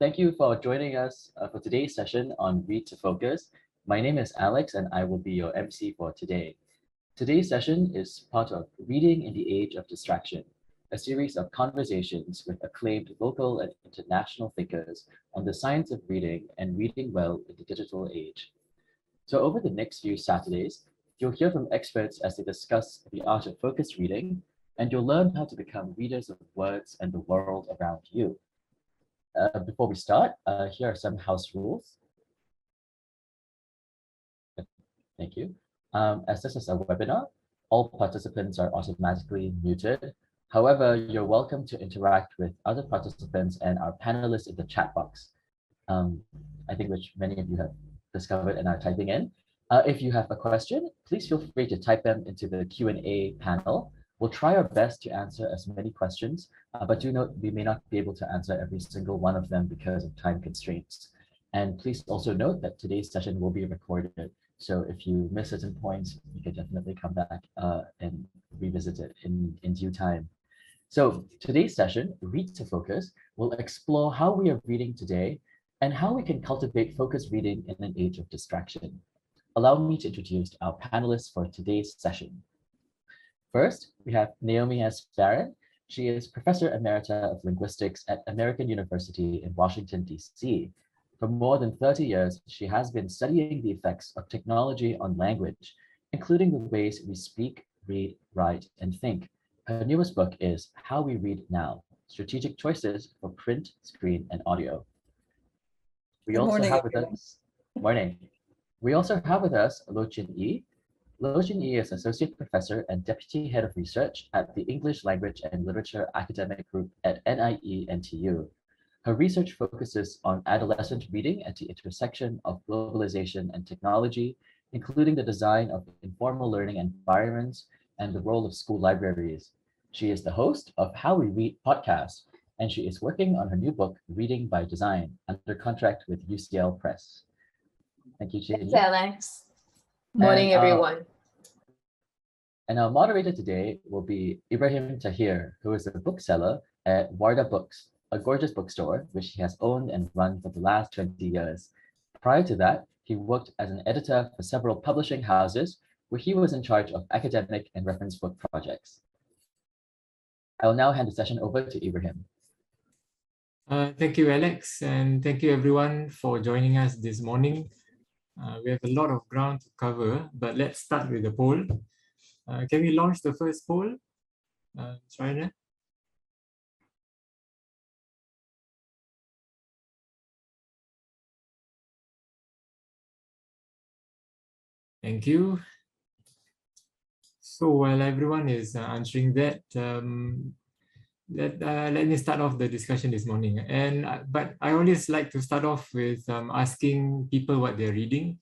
Thank you for joining us for today's session on Read to Focus. My name is Alex and I will be your MC for today. Today's session is part of Reading in the Age of Distraction, a series of conversations with acclaimed local and international thinkers on the science of reading and reading well in the digital age. So over the next few Saturdays, you'll hear from experts as they discuss the art of focused reading, and you'll learn how to become readers of words and the world around you. Before we start, here are some house rules. Thank you. As this is a webinar, all participants are automatically muted. However, you're welcome to interact with other participants and our panelists in the chat box. I think which many of you have discovered and are typing in. If you have a question, please feel free to type them into the Q&A panel. We'll try our best to answer as many questions, but do note we may not be able to answer every single one of them because of time constraints. And please also note that today's session will be recorded. So if you miss certain points, you can definitely come back and revisit it in due time. So today's session, Read to Focus, will explore how we are reading today and how we can cultivate focused reading in an age of distraction. Allow me to introduce our panelists for today's session. First, we have Naomi S. Baron. She is Professor Emerita of Linguistics at American University in Washington, D.C. For more than 30 years, she has been studying the effects of technology on language, including the ways we speak, read, write, and think. Her newest book is How We Read Now, Strategic Choices for Print, Screen, and Audio. We also have with us Loh Chin Ee. Loh Chin Ee is Associate Professor and Deputy Head of Research at the English Language and Literature Academic Group at NIE-NTU. Her research focuses on adolescent reading at the intersection of globalization and technology, including the design of informal learning environments and the role of school libraries. She is the host of How We Read podcast, and she is working on her new book, Reading by Design, under contract with UCL Press. Thank you, Chin Ee. Thanks, Alex. Morning, everyone. And our moderator today will be Ibrahim Tahir, who is a bookseller at Wardah Books, a gorgeous bookstore which he has owned and run for the last 20 years. Prior to that, he worked as an editor for several publishing houses where he was in charge of academic and reference book projects. I will now hand the session over to Ibrahim. Thank you, Alex, and thank you everyone for joining us this morning. We have a lot of ground to cover, but let's start with the poll. Can we launch the first poll? Try that. Thank you. So while everyone is answering that, let me start off the discussion this morning. But I always like to start off with asking people what they're reading.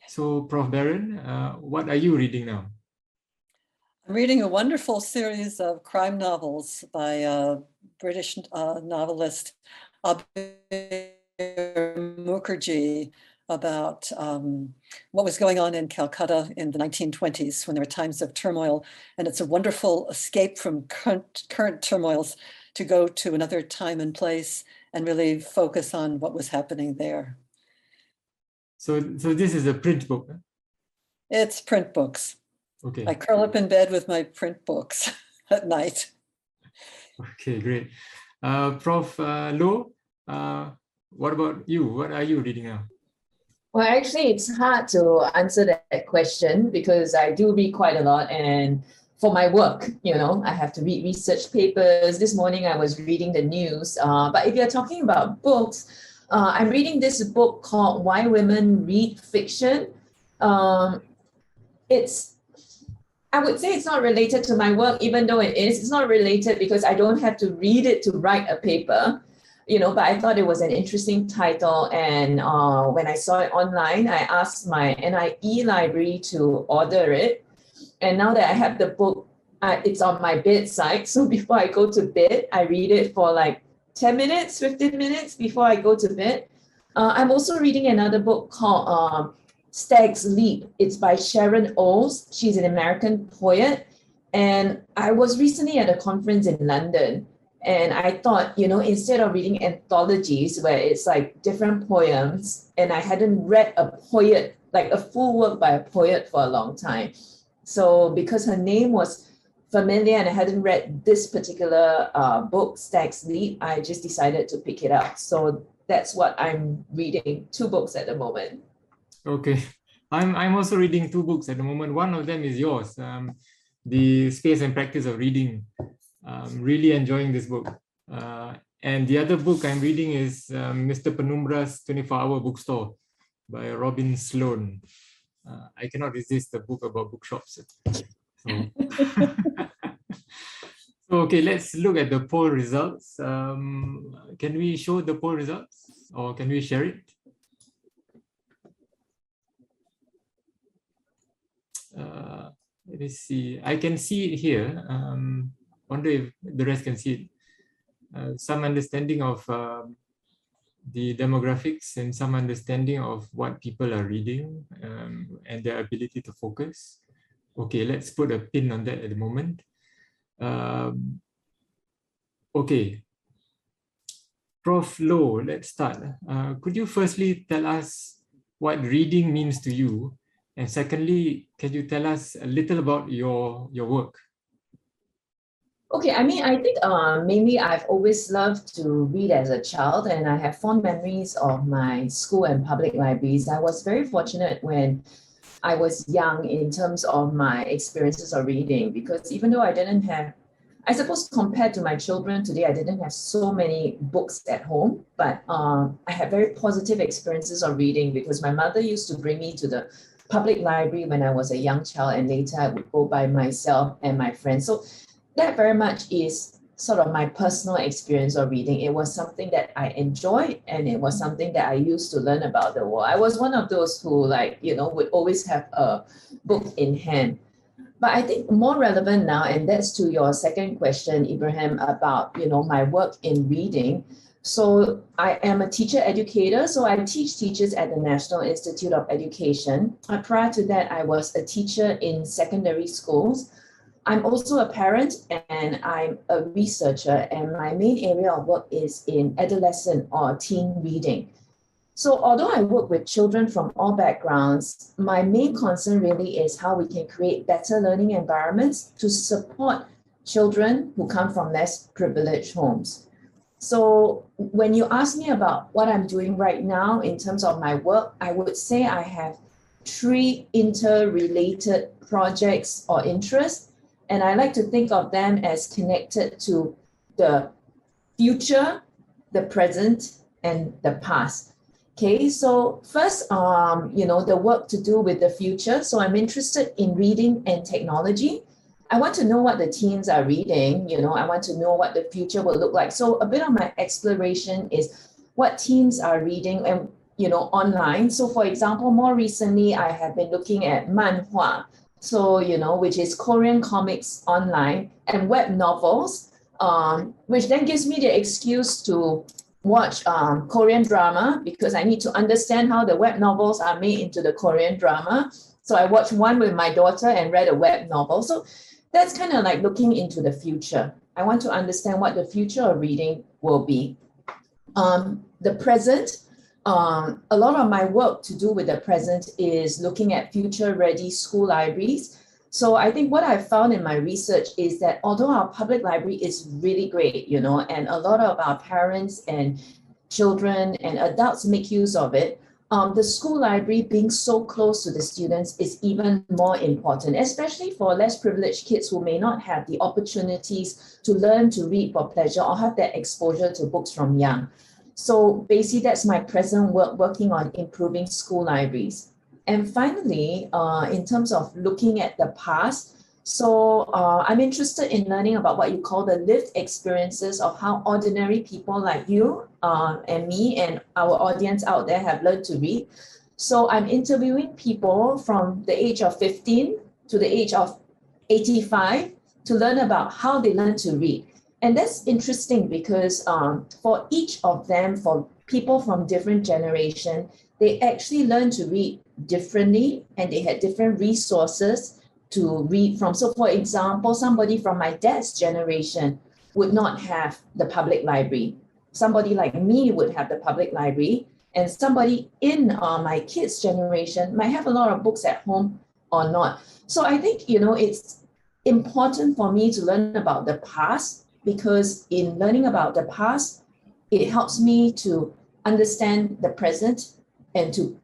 So Prof. Baron, what are you reading now? I'm reading a wonderful series of crime novels by a British novelist, Abhay Mukherjee, about what was going on in Calcutta in the 1920s when there were times of turmoil. And it's a wonderful escape from current turmoils to go to another time and place and really focus on what was happening there. So this is a print book? Huh? It's print books. Okay. I curl up in bed with my print books at night. Okay, great. Prof. Loh, what about you? What are you reading now? Well, actually, it's hard to answer that question because I do read quite a lot, and for my work, I have to read research papers. This morning I was reading the news, but if you're talking about books, I'm reading this book called Why Women Read Fiction. I would say it's not related to my work, even though it is. It's not related because I don't have to read it to write a paper. But I thought it was an interesting title. And when I saw it online, I asked my NIE library to order it. And now that I have the book, it's on my bedside. So before I go to bed, I read it for like 10 minutes, 15 minutes before I go to bed. I'm also reading another book called Stag's Leap. It's by Sharon Olds. She's an American poet. And I was recently at a conference in London. And I thought, instead of reading anthologies where it's like different poems, and I hadn't read a poet, like a full work by a poet for a long time. So because her name was familiar and I hadn't read this particular book, Stag's Leap, I just decided to pick it up. So that's what I'm reading, 2 books at the moment. Okay, I'm also reading 2 books at the moment. One of them is yours, The Space and Practice of Reading. I'm really enjoying this book. And the other book I'm reading is Mr. Penumbra's 24-Hour Bookstore by Robin Sloan. I cannot resist the book about bookshops. So, so okay, let's look at the poll results. Can we show the poll results or can we share it? Let me see. I can see it here. Wonder if the rest can see it. Some understanding of the demographics and some understanding of what people are reading and their ability to focus. Okay, let's put a pin on that at the moment. Okay, Prof. Loh, let's start. Could you firstly tell us what reading means to you? And secondly, can you tell us a little about your work? Okay, I think mainly I've always loved to read as a child, and I have fond memories of my school and public libraries. I was very fortunate when I was young in terms of my experiences of reading, because even though I didn't have, I suppose compared to my children today, I didn't have so many books at home, but I had very positive experiences of reading because my mother used to bring me to the public library when I was a young child, and later I would go by myself and my friends. So that very much is sort of my personal experience of reading. It was something that I enjoyed, and it was something that I used to learn about the world. I was one of those who would always have a book in hand. But I think more relevant now, and that's to your second question, Ibrahim, about, my work in reading. So I am a teacher educator. So I teach teachers at the National Institute of Education. Prior to that, I was a teacher in secondary schools. I'm also a parent and I'm a researcher, and my main area of work is in adolescent or teen reading. So although I work with children from all backgrounds, my main concern really is how we can create better learning environments to support children who come from less privileged homes. So when you ask me about what I'm doing right now in terms of my work, I would say I have 3 interrelated projects or interests. And I like to think of them as connected to the future, the present, and the past. Okay, so first, the work to do with the future. So I'm interested in reading and technology. I want to know what the teens are reading. I want to know what the future will look like. So a bit of my exploration is what teens are reading and, online. So for example, more recently, I have been looking at manhwa. So, which is Korean comics online, and web novels, which then gives me the excuse to watch Korean drama, because I need to understand how the web novels are made into the Korean drama. So I watched one with my daughter and read a web novel. So that's kind of like looking into the future. I want to understand what the future of reading will be. The present, a lot of my work to do with the present is looking at future-ready school libraries. So I think what I've found in my research is that although our public library is really great, and a lot of our parents and children and adults make use of it, the school library being so close to the students is even more important, especially for less privileged kids who may not have the opportunities to learn to read for pleasure or have that exposure to books from young. So basically, that's my present work, working on improving school libraries. And finally, in terms of looking at the past, so I'm interested in learning about what you call the lived experiences of how ordinary people like you and me and our audience out there have learned to read. So I'm interviewing people from the age of 15 to the age of 85 to learn about how they learn to read. And that's interesting because for each of them, for people from different generations, they actually learn to read differently, and they had different resources to read from. So for example, somebody from my dad's generation would not have the public library. Somebody like me would have the public library, and somebody in my kids' generation might have a lot of books at home or not. So I think, it's important for me to learn about the past, because in learning about the past, it helps me to understand the present and to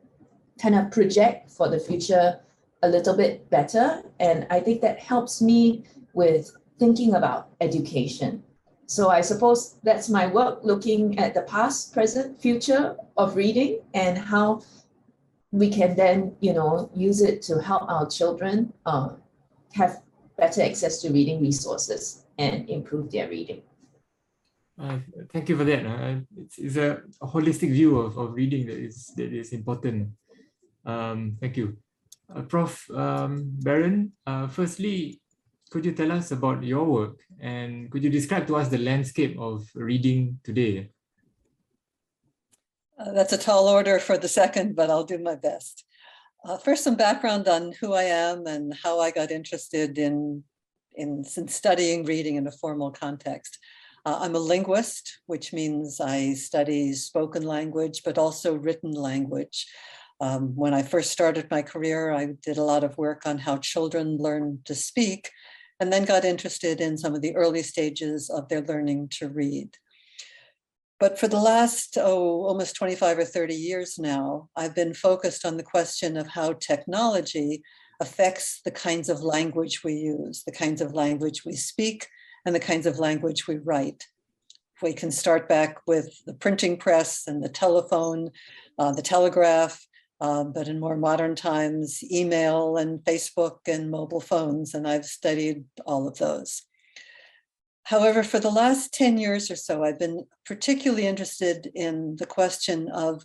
kind of project for the future a little bit better. And I think that helps me with thinking about education. So I suppose that's my work, looking at the past, present, future of reading, and how we can then, use it to help our children have better access to reading resources and improve their reading. Thank you for that. It's a holistic view of reading that is important. Thank you. Prof. Baron, firstly, could you tell us about your work, and could you describe to us the landscape of reading today? That's a tall order for the second, but I'll do my best. First, some background on who I am and how I got interested in studying reading in a formal context. I'm a linguist, which means I study spoken language, but also written language. When I first started my career, I did a lot of work on how children learn to speak, and then got interested in some of the early stages of their learning to read. But for the last, almost 25 or 30 years now, I've been focused on the question of how technology affects the kinds of language we use, the kinds of language we speak, and the kinds of language we write. We can start back with the printing press and the telephone, the telegraph, but in more modern times, email and Facebook and mobile phones, and I've studied all of those. However, for the last 10 years or so, I've been particularly interested in the question of,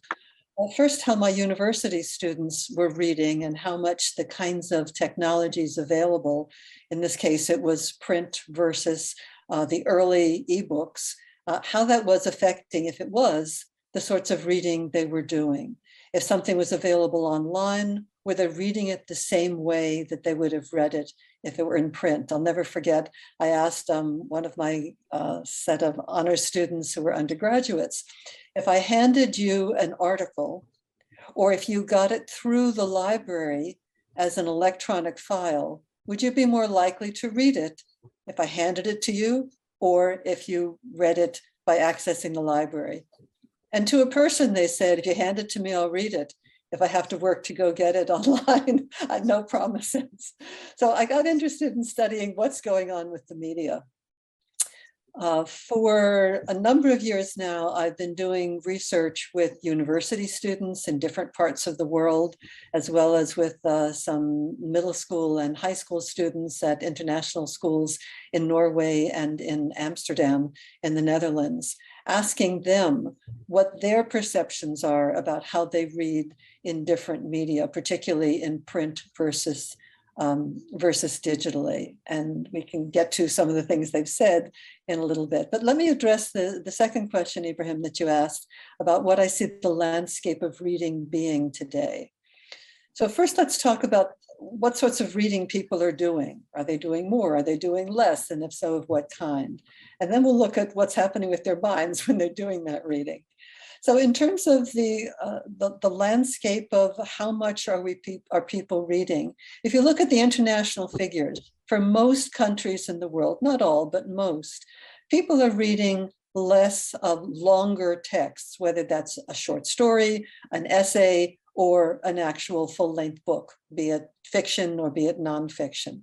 first, how my university students were reading and how much the kinds of technologies available, in this case, it was print versus the early ebooks, how that was affecting, if it was, the sorts of reading they were doing. If something was available online, were they reading it the same way that they would have read it if it were in print? I'll never forget, I asked one of my set of honor students who were undergraduates, if I handed you an article, or if you got it through the library as an electronic file, would you be more likely to read it if I handed it to you, or if you read it by accessing the library? And to a person, they said, if you hand it to me, I'll read it. If I have to work to go get it online, I have no promises. So I got interested in studying what's going on with the media. For a number of years now, I've been doing research with university students in different parts of the world, as well as with some middle school and high school students at international schools in Norway and in Amsterdam in the Netherlands, asking them what their perceptions are about how they read in different media, particularly in print versus digitally. And we can get to some of the things they've said in a little bit. But let me address the second question, Ibrahim, that you asked about what I see the landscape of reading being today. So first, let's talk about what sorts of reading people are doing. Are they doing more? Are they doing less? And if so, of what kind? And then we'll look at what's happening with their minds when they're doing that reading. So in terms of the landscape of how much are people reading, if you look at the international figures, for most countries in the world, not all, but most, people are reading less of longer texts, whether that's a short story, an essay, or an actual full-length book, be it fiction or be it nonfiction.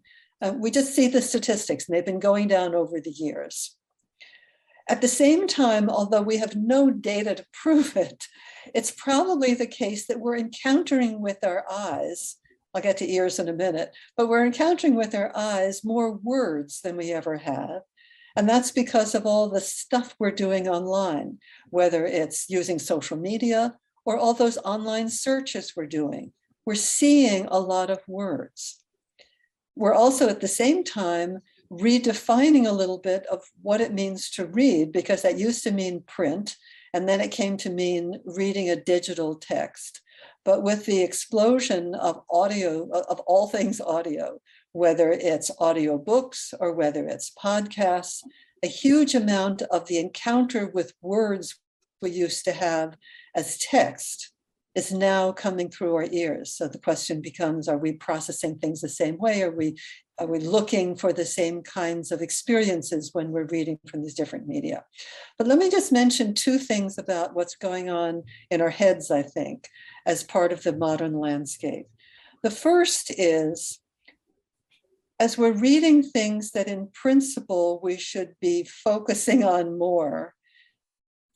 We just see the statistics, and they've been going down over the years. At the same time, although we have no data to prove it, it's probably the case that we're encountering with our eyes, I'll get to ears in a minute, but we're encountering with our eyes more words than we ever have. And that's because of all the stuff we're doing online, whether it's using social media or all those online searches we're doing. We're seeing a lot of words. We're also at the same time redefining a little bit of what it means to read, because that used to mean print, and then it came to mean reading a digital text. But with the explosion of audio, of all things audio, whether it's audiobooks or whether it's podcasts, a huge amount of the encounter with words we used to have as text is now coming through our ears. So the question becomes, are we processing things the same way? Are we looking for the same kinds of experiences when we're reading from these different media? But let me just mention two things about what's going on in our heads, I think, as part of the modern landscape. The first is, as we're reading things that in principle we should be focusing on more,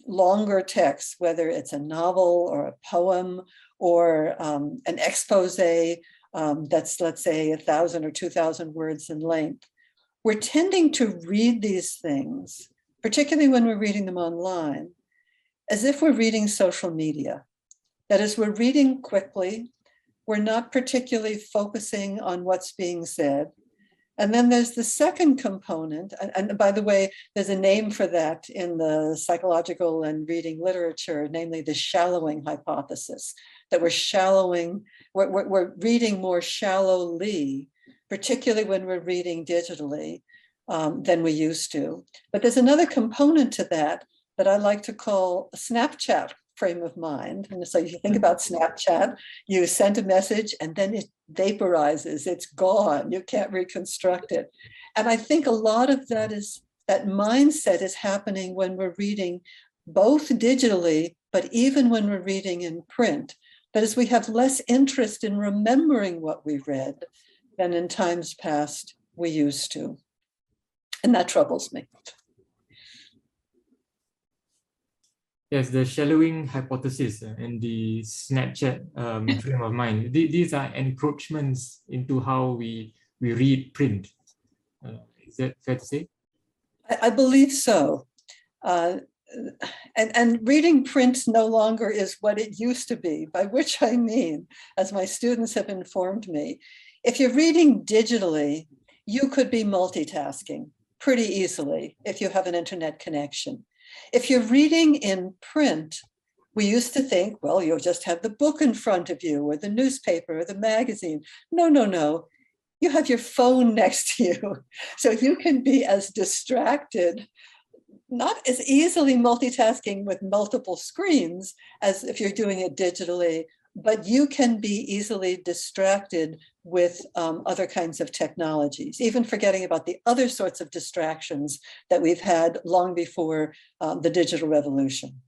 longer texts, whether it's a novel or a poem or an expose that's, let's say, 1,000 or 2,000 words in length, we're tending to read these things, particularly when we're reading them online, as if we're reading social media. That is, we're reading quickly, we're not particularly focusing on what's being said. And then there's the second component, and by the way, there's a name for that in the psychological and reading literature, namely the shallowing hypothesis, that we're reading more shallowly, particularly when we're reading digitally than we used to. But there's another component to that I like to call a Snapchat frame of mind. And so if you think about Snapchat, you send a message and then it vaporizes, it's gone, you can't reconstruct it. And I think a lot of that mindset is happening when we're reading both digitally, but even when we're reading in print. That is, we have less interest in remembering what we read than in times past we used to. And that troubles me. Yes, the shallowing hypothesis and the Snapchat frame of mind. These are encroachments into how we read print. Is that fair to say? I believe so. And reading print no longer is what it used to be, by which I mean, as my students have informed me, if you're reading digitally, you could be multitasking pretty easily if you have an internet connection. If you're reading in print, we used to think, well, you'll just have the book in front of you or the newspaper or the magazine. No. You have your phone next to you. So you can be as distracted, not as easily multitasking with multiple screens as if you're doing it digitally, but you can be easily distracted with other kinds of technologies, even forgetting about the other sorts of distractions that we've had long before the digital revolution.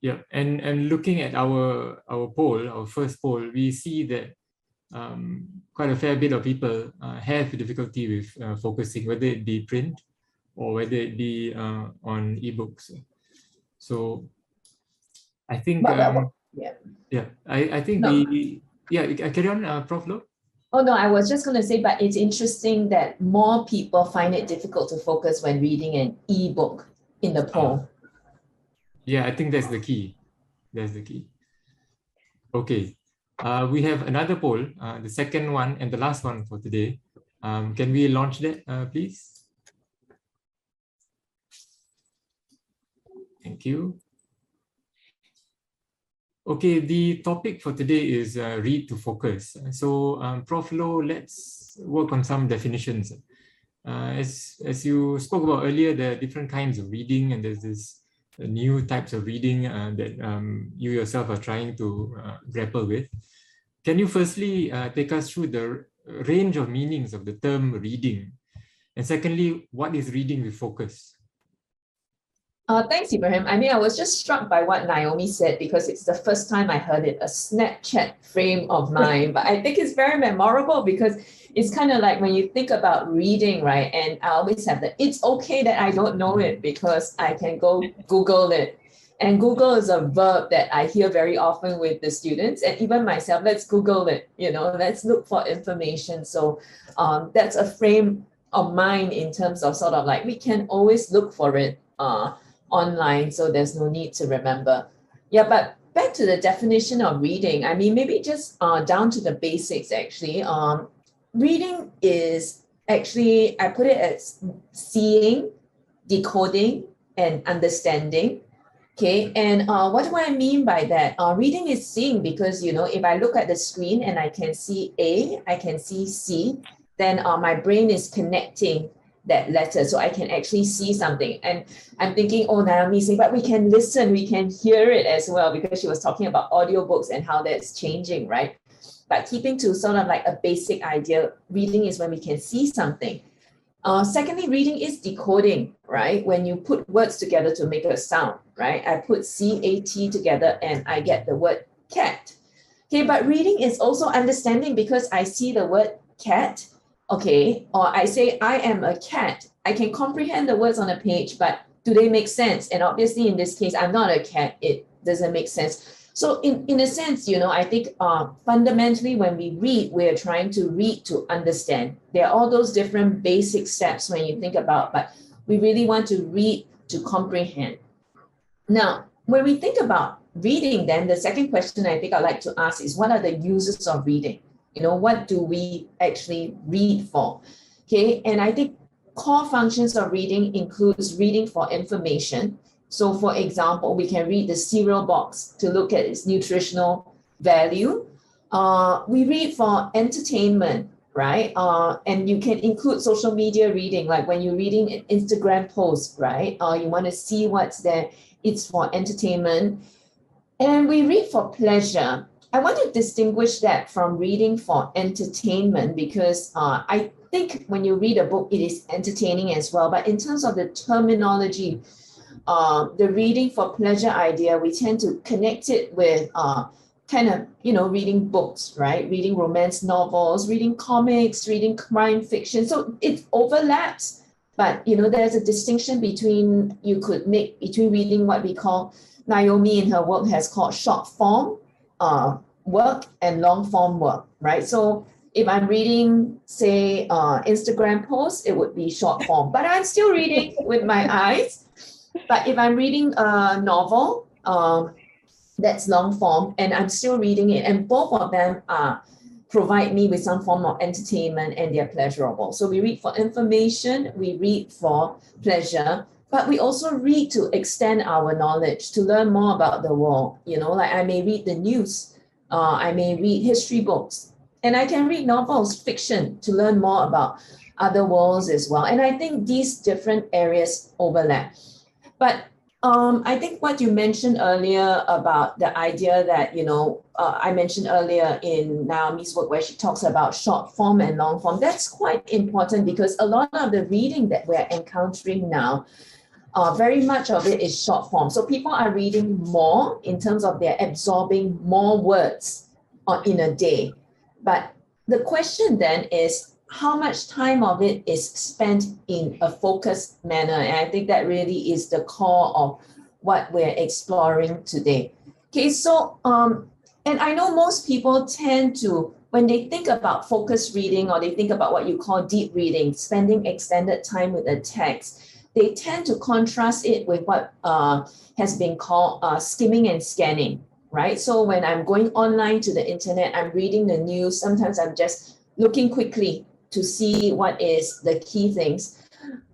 Yeah, and looking at our poll, our first poll, we see that quite a fair bit of people have difficulty with focusing, whether it be print or whether it be on ebooks. So I think, I think carry on, Prof. Loh. Oh no, I was just going to say, but it's interesting that more people find it difficult to focus when reading an ebook in the poll. Yeah, I think that's the key. That's the key. Okay, we have another poll, the second one and the last one for today. Can we launch that, please? Thank you. Okay, the topic for today is read to focus. So, Prof. Loh, let's work on some definitions. As you spoke about earlier, there are different kinds of reading, and there's this new types of reading that you yourself are trying to grapple with. Can you firstly take us through the range of meanings of the term reading? And secondly, what is reading with focus? Thanks, Ibrahim. I mean, I was just struck by what Naomi said because it's the first time I heard it, a Snapchat frame of mind. But I think it's very memorable because it's kind of like when you think about reading, right? And I always have it's okay that I don't know it because I can go Google it. And Google is a verb that I hear very often with the students and even myself. Let's Google it, let's look for information. So that's a frame of mind in terms of sort of like we can always look for it online, so there's no need to remember. Yeah, but back to the definition of reading, I mean, maybe just down to the basics actually. Reading is actually, I put it as seeing, decoding, and understanding. Okay, and what do I mean by that? Reading is seeing because, if I look at the screen and I can see A, I can see C, then my brain is connecting that letter so I can actually see something. And I'm thinking, oh, Naomi saying, but we can listen, we can hear it as well, because she was talking about audiobooks and how that's changing, right? But keeping to sort of like a basic idea, reading is when we can see something. Secondly, reading is decoding, right? When you put words together to make a sound, right? I put CAT together and I get the word cat. Okay, but reading is also understanding, because I see the word cat, okay, or I say I am a cat. I can comprehend the words on a page, but do they make sense? And obviously in this case, I'm not a cat, it doesn't make sense. So in a sense, you know, I think fundamentally when we read, we're trying to read to understand. There are all those different basic steps when you think about, but we really want to read to comprehend. Now, when we think about reading, then the second question I think I'd like to ask is, what are the uses of reading? You know, what do we actually read for? Okay, and I think core functions of reading includes reading for information. So for example, we can read the cereal box to look at its nutritional value. We read for entertainment, right? And you can include social media reading, like when you're reading an Instagram post, right? You want to see what's there, it's for entertainment. And we read for pleasure. I want to distinguish that from reading for entertainment, because I think when you read a book, it is entertaining as well. But in terms of the terminology, the reading for pleasure idea, we tend to connect it with kind of, you know, reading books, right? Reading romance novels, reading comics, reading crime fiction. So it overlaps, but, you know, there's a distinction between, you could make between reading what we call, Naomi in her work has called short form work and long form work, right? So if I'm reading, say, Instagram posts, it would be short form, but I'm still reading with my eyes. But if I'm reading a novel, that's long form, and I'm still reading it, and both of them provide me with some form of entertainment, and they're pleasurable. So we read for information, we read for pleasure, but we also read to extend our knowledge, to learn more about the world. You know, like I may read the news, I may read history books, and I can read novels, fiction, to learn more about other worlds as well. And I think these different areas overlap. But I think what you mentioned earlier about the idea that, you know, I mentioned earlier in Naomi's work where she talks about short form and long form, that's quite important, because a lot of the reading that we're encountering now, very much of it is short form. So people are reading more in terms of they're absorbing more words in a day. But the question then is, how much time of it is spent in a focused manner? And I think that really is the core of what we're exploring today. Okay, so, and I know most people tend to, when they think about focused reading, or they think about what you call deep reading, spending extended time with a text, they tend to contrast it with what has been called skimming and scanning, right? So when I'm going online to the internet, I'm reading the news, sometimes I'm just looking quickly to see what is the key things,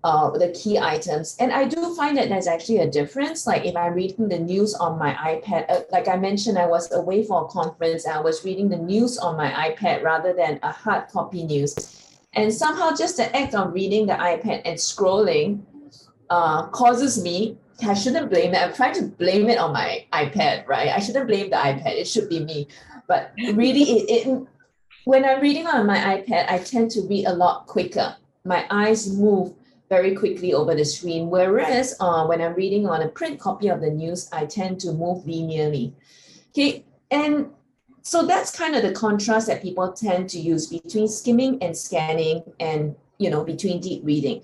the key items. And I do find that there's actually a difference. Like if I'm reading the news on my iPad, like I mentioned, I was away for a conference and I was reading the news on my iPad rather than a hard copy news. And somehow just the act of reading the iPad and scrolling causes me, I shouldn't blame it. I'm trying to blame it on my iPad, right? I shouldn't blame the iPad. It should be me. But really, when I'm reading on my iPad, I tend to read a lot quicker. My eyes move very quickly over the screen. Whereas when I'm reading on a print copy of the news, I tend to move linearly. Okay, and so that's kind of the contrast that people tend to use between skimming and scanning, and, you know, between deep reading.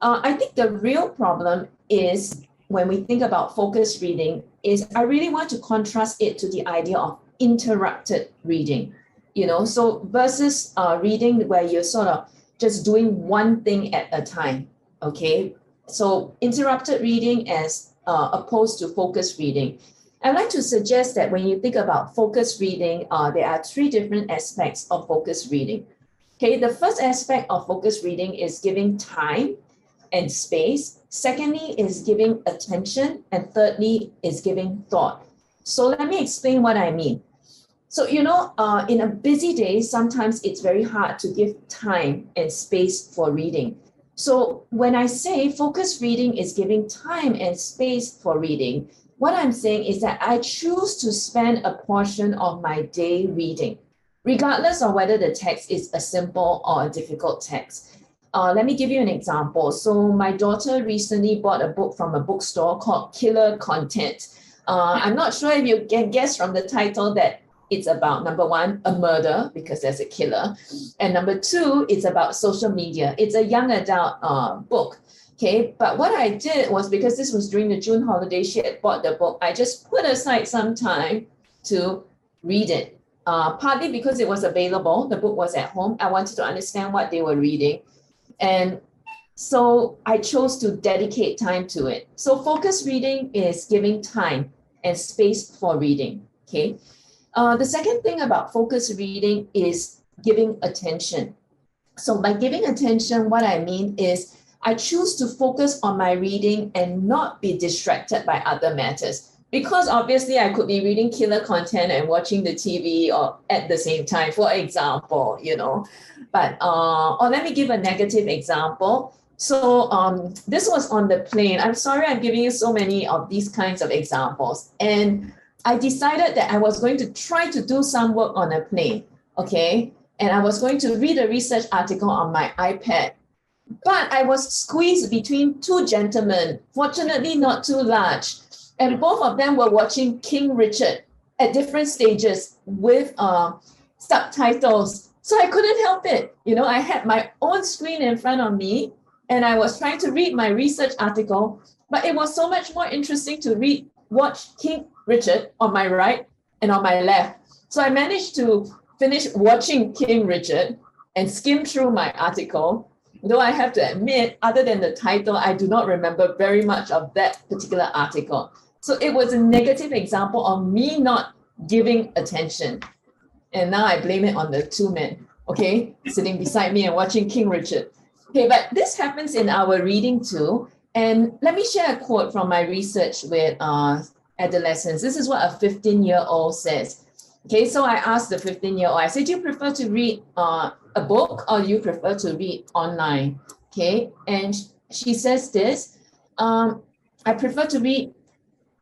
I think the real problem is when we think about focused reading is I really want to contrast it to the idea of interrupted reading. You know, so versus reading where you're sort of just doing one thing at a time, okay? So interrupted reading as opposed to focused reading. I'd like to suggest that when you think about focused reading, there are three different aspects of focused reading. Okay, the first aspect of focused reading is giving time and space. Secondly is giving attention. And thirdly is giving thought. So let me explain what I mean. So, you know, in a busy day, sometimes it's very hard to give time and space for reading. So when I say focused reading is giving time and space for reading, what I'm saying is that I choose to spend a portion of my day reading, regardless of whether the text is a simple or a difficult text. Let me give you an example. So my daughter recently bought a book from a bookstore called Killer Content. I'm not sure if you can guess from the title that it's about, number one, a murder because there's a killer. And number two, it's about social media. It's a young adult book. Okay, but what I did was, because this was during the June holiday, she had bought the book, I just put aside some time to read it. Partly because it was available, the book was at home. I wanted to understand what they were reading. And so I chose to dedicate time to it. So focused reading is giving time and space for reading. Okay. The second thing about focused reading is giving attention. So by giving attention, what I mean is I choose to focus on my reading and not be distracted by other matters. Because obviously I could be reading killer content and watching the TV or at the same time, for example, you know. But or let me give a negative example. So this was on the plane. I'm sorry I'm giving you so many of these kinds of examples. And I decided that I was going to try to do some work on a plane, okay? And I was going to read a research article on my iPad. But I was squeezed between two gentlemen, fortunately not too large. And both of them were watching King Richard at different stages with subtitles. So I couldn't help it. You know, I had my own screen in front of me and I was trying to read my research article, but it was so much more interesting to watch King Richard on my right and on my left. So I managed to finish watching King Richard and skim through my article. Though I have to admit, other than the title, I do not remember very much of that particular article. So it was a negative example of me not giving attention. And now I blame it on the two men, okay, sitting beside me and watching King Richard. Okay, but this happens in our reading too. And let me share a quote from my research with adolescents. This is what a 15-year-old says. Okay, so I asked the 15-year-old, I said, do you prefer to read a book or do you prefer to read online? Okay, and she says this, I prefer to read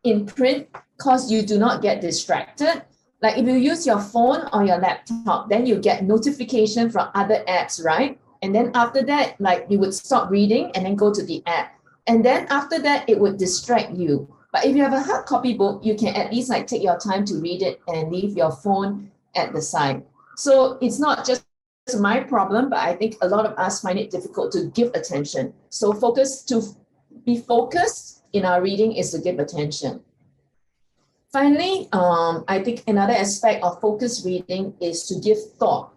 in print because you do not get distracted. Like if you use your phone or your laptop, then you get notification from other apps, right? And then after that, like you would stop reading and then go to the app. And then after that, it would distract you. But if you have a hard copy book, you can at least like take your time to read it and leave your phone at the side. So it's not just my problem, but I think a lot of us find it difficult to give attention. So to be focused in our reading is to give attention. Finally, I think another aspect of focused reading is to give thought,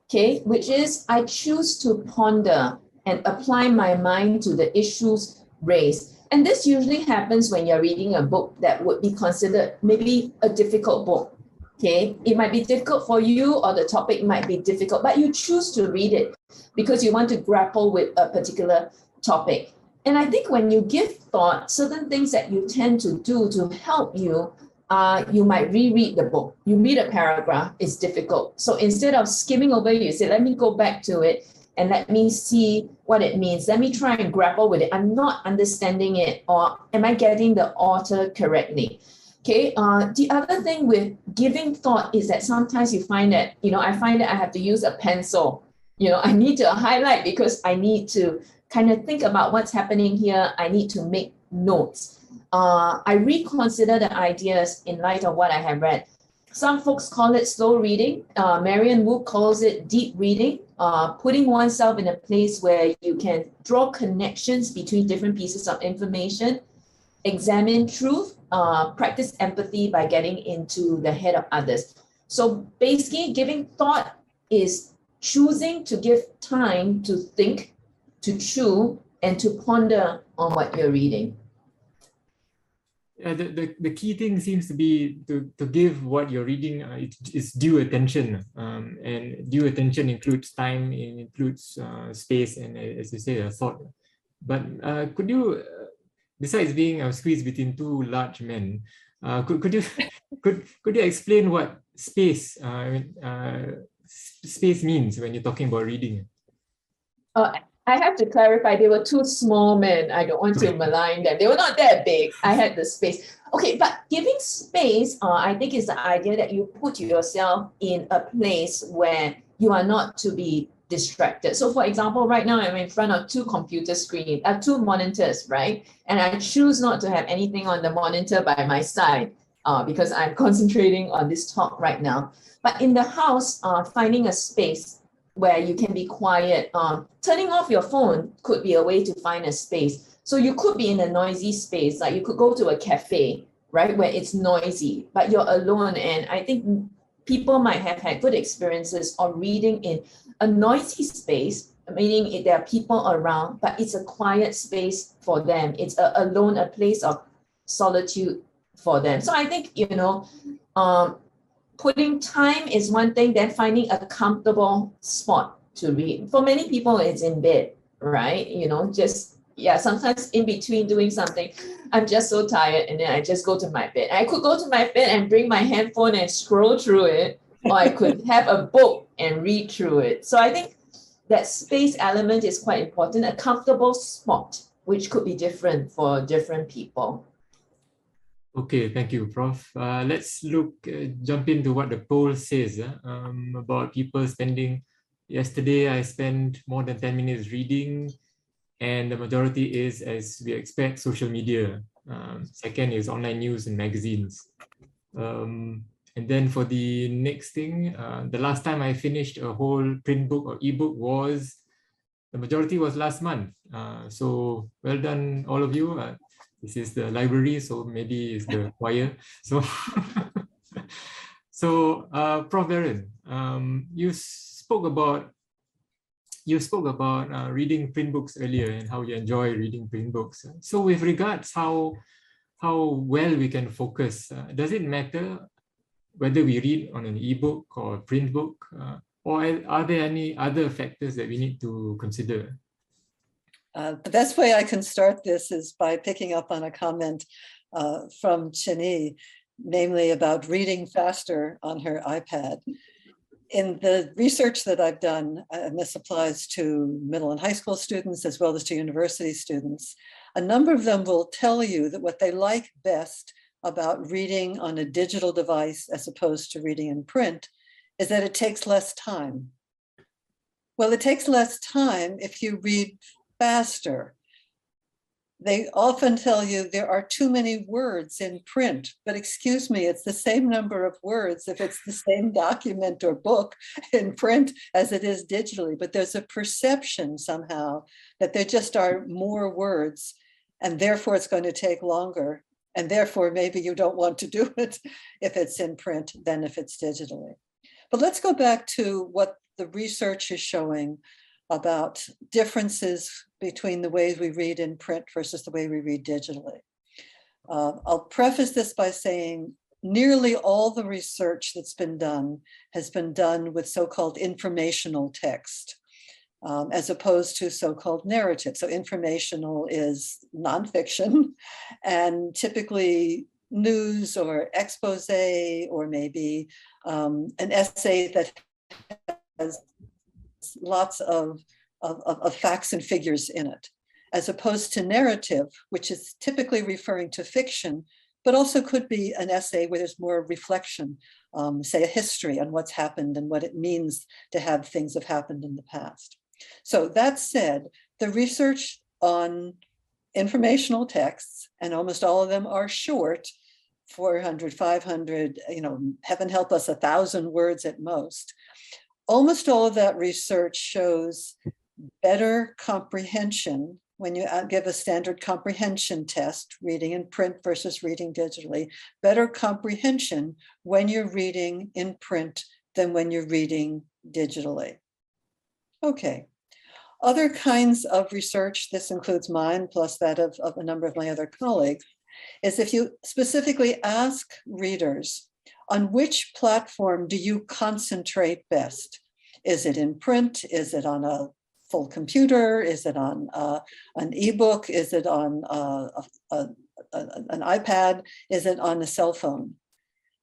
okay, which is I choose to ponder and apply my mind to the issues raised. And this usually happens when you're reading a book that would be considered maybe a difficult book, okay? It might be difficult for you or the topic might be difficult, but you choose to read it because you want to grapple with a particular topic. And I think when you give thought, certain things that you tend to do to help you, you might reread the book. You read a paragraph, it's difficult. So instead of skimming over it, you say, let me go back to it and let me see what it means. Let me try and grapple with it. I'm not understanding it, or am I getting the author correctly? Okay, the other thing with giving thought is that sometimes you find that, I find that I have to use a pencil. I need to highlight because I need to kind of think about what's happening here. I need to make notes. I reconsider the ideas in light of what I have read. Some folks call it slow reading. Marian Wu calls it deep reading, putting oneself in a place where you can draw connections between different pieces of information, examine truth, practice empathy by getting into the head of others. So basically, giving thought is choosing to give time to think, to chew, and to ponder on what you're reading. The key thing seems to be to give what you're reading is due attention, and due attention includes time, it includes space, and as you say, thought. But could you, besides being squeezed between two large men, could you explain what space space means when you're talking about reading? I have to clarify, they were two small men. I don't want to malign them. They were not that big. I had the space. Okay, but giving space, I think is the idea that you put yourself in a place where you are not to be distracted. So for example, right now I'm in front of two computer screens, two monitors, right? And I choose not to have anything on the monitor by my side because I'm concentrating on this talk right now. But in the house, finding a space where you can be quiet. Turning off your phone could be a way to find a space. So you could be in a noisy space, like you could go to a cafe, right, where it's noisy, but you're alone. And I think people might have had good experiences of reading in a noisy space, meaning there are people around, but it's a quiet space for them. It's alone, a place of solitude for them. So I think, putting time is one thing, then finding a comfortable spot to read. For many people, it's in bed, right? Sometimes in between doing something, I'm just so tired and then I just go to my bed. I could go to my bed and bring my handphone and scroll through it, or I could have a book and read through it. So I think that space element is quite important, a comfortable spot, which could be different for different people. Okay, thank you, Prof. Let's jump into what the poll says about people spending. Yesterday, I spent more than 10 minutes reading, and the majority is, as we expect, social media. Second is online news and magazines. And then for the next thing, the last time I finished a whole print book or ebook the majority was last month. So well done, all of you. This is the library, so maybe it's the choir. So, Prof. Baron, you spoke about reading print books earlier and how you enjoy reading print books. So, with regards how well we can focus, does it matter whether we read on an ebook or a print book, or are there any other factors that we need to consider? The best way I can start this is by picking up on a comment from Chin Ee, namely about reading faster on her iPad. In the research that I've done, and this applies to middle and high school students as well as to university students, a number of them will tell you that what they like best about reading on a digital device as opposed to reading in print is that it takes less time. Well, it takes less time if you read faster. They often tell you there are too many words in print, but excuse me, it's the same number of words if it's the same document or book in print as it is digitally, but there's a perception somehow that there just are more words and therefore it's going to take longer. And therefore maybe you don't want to do it if it's in print than if it's digitally. But let's go back to what the research is showing about differences between the ways we read in print versus the way we read digitally. I'll preface this by saying nearly all the research that's been done has been done with so-called informational text, as opposed to so-called narrative. So informational is nonfiction, and typically news or expose or maybe an essay that has lots of facts and figures in it, as opposed to narrative, which is typically referring to fiction, but also could be an essay where there's more reflection, say a history on what's happened and what it means to have things have happened in the past. So that said, the research on informational texts, and almost all of them are short, 400, 500, heaven help us, 1,000 words at most. Almost all of that research shows better comprehension when you give a standard comprehension test, reading in print versus reading digitally, better comprehension when you're reading in print than when you're reading digitally. Okay. Other kinds of research, this includes mine plus that of a number of my other colleagues, is if you specifically ask readers, on which platform do you concentrate best? Is it in print? Is it on a full computer? Is it on an ebook? Is it on an iPad? Is it on a cell phone?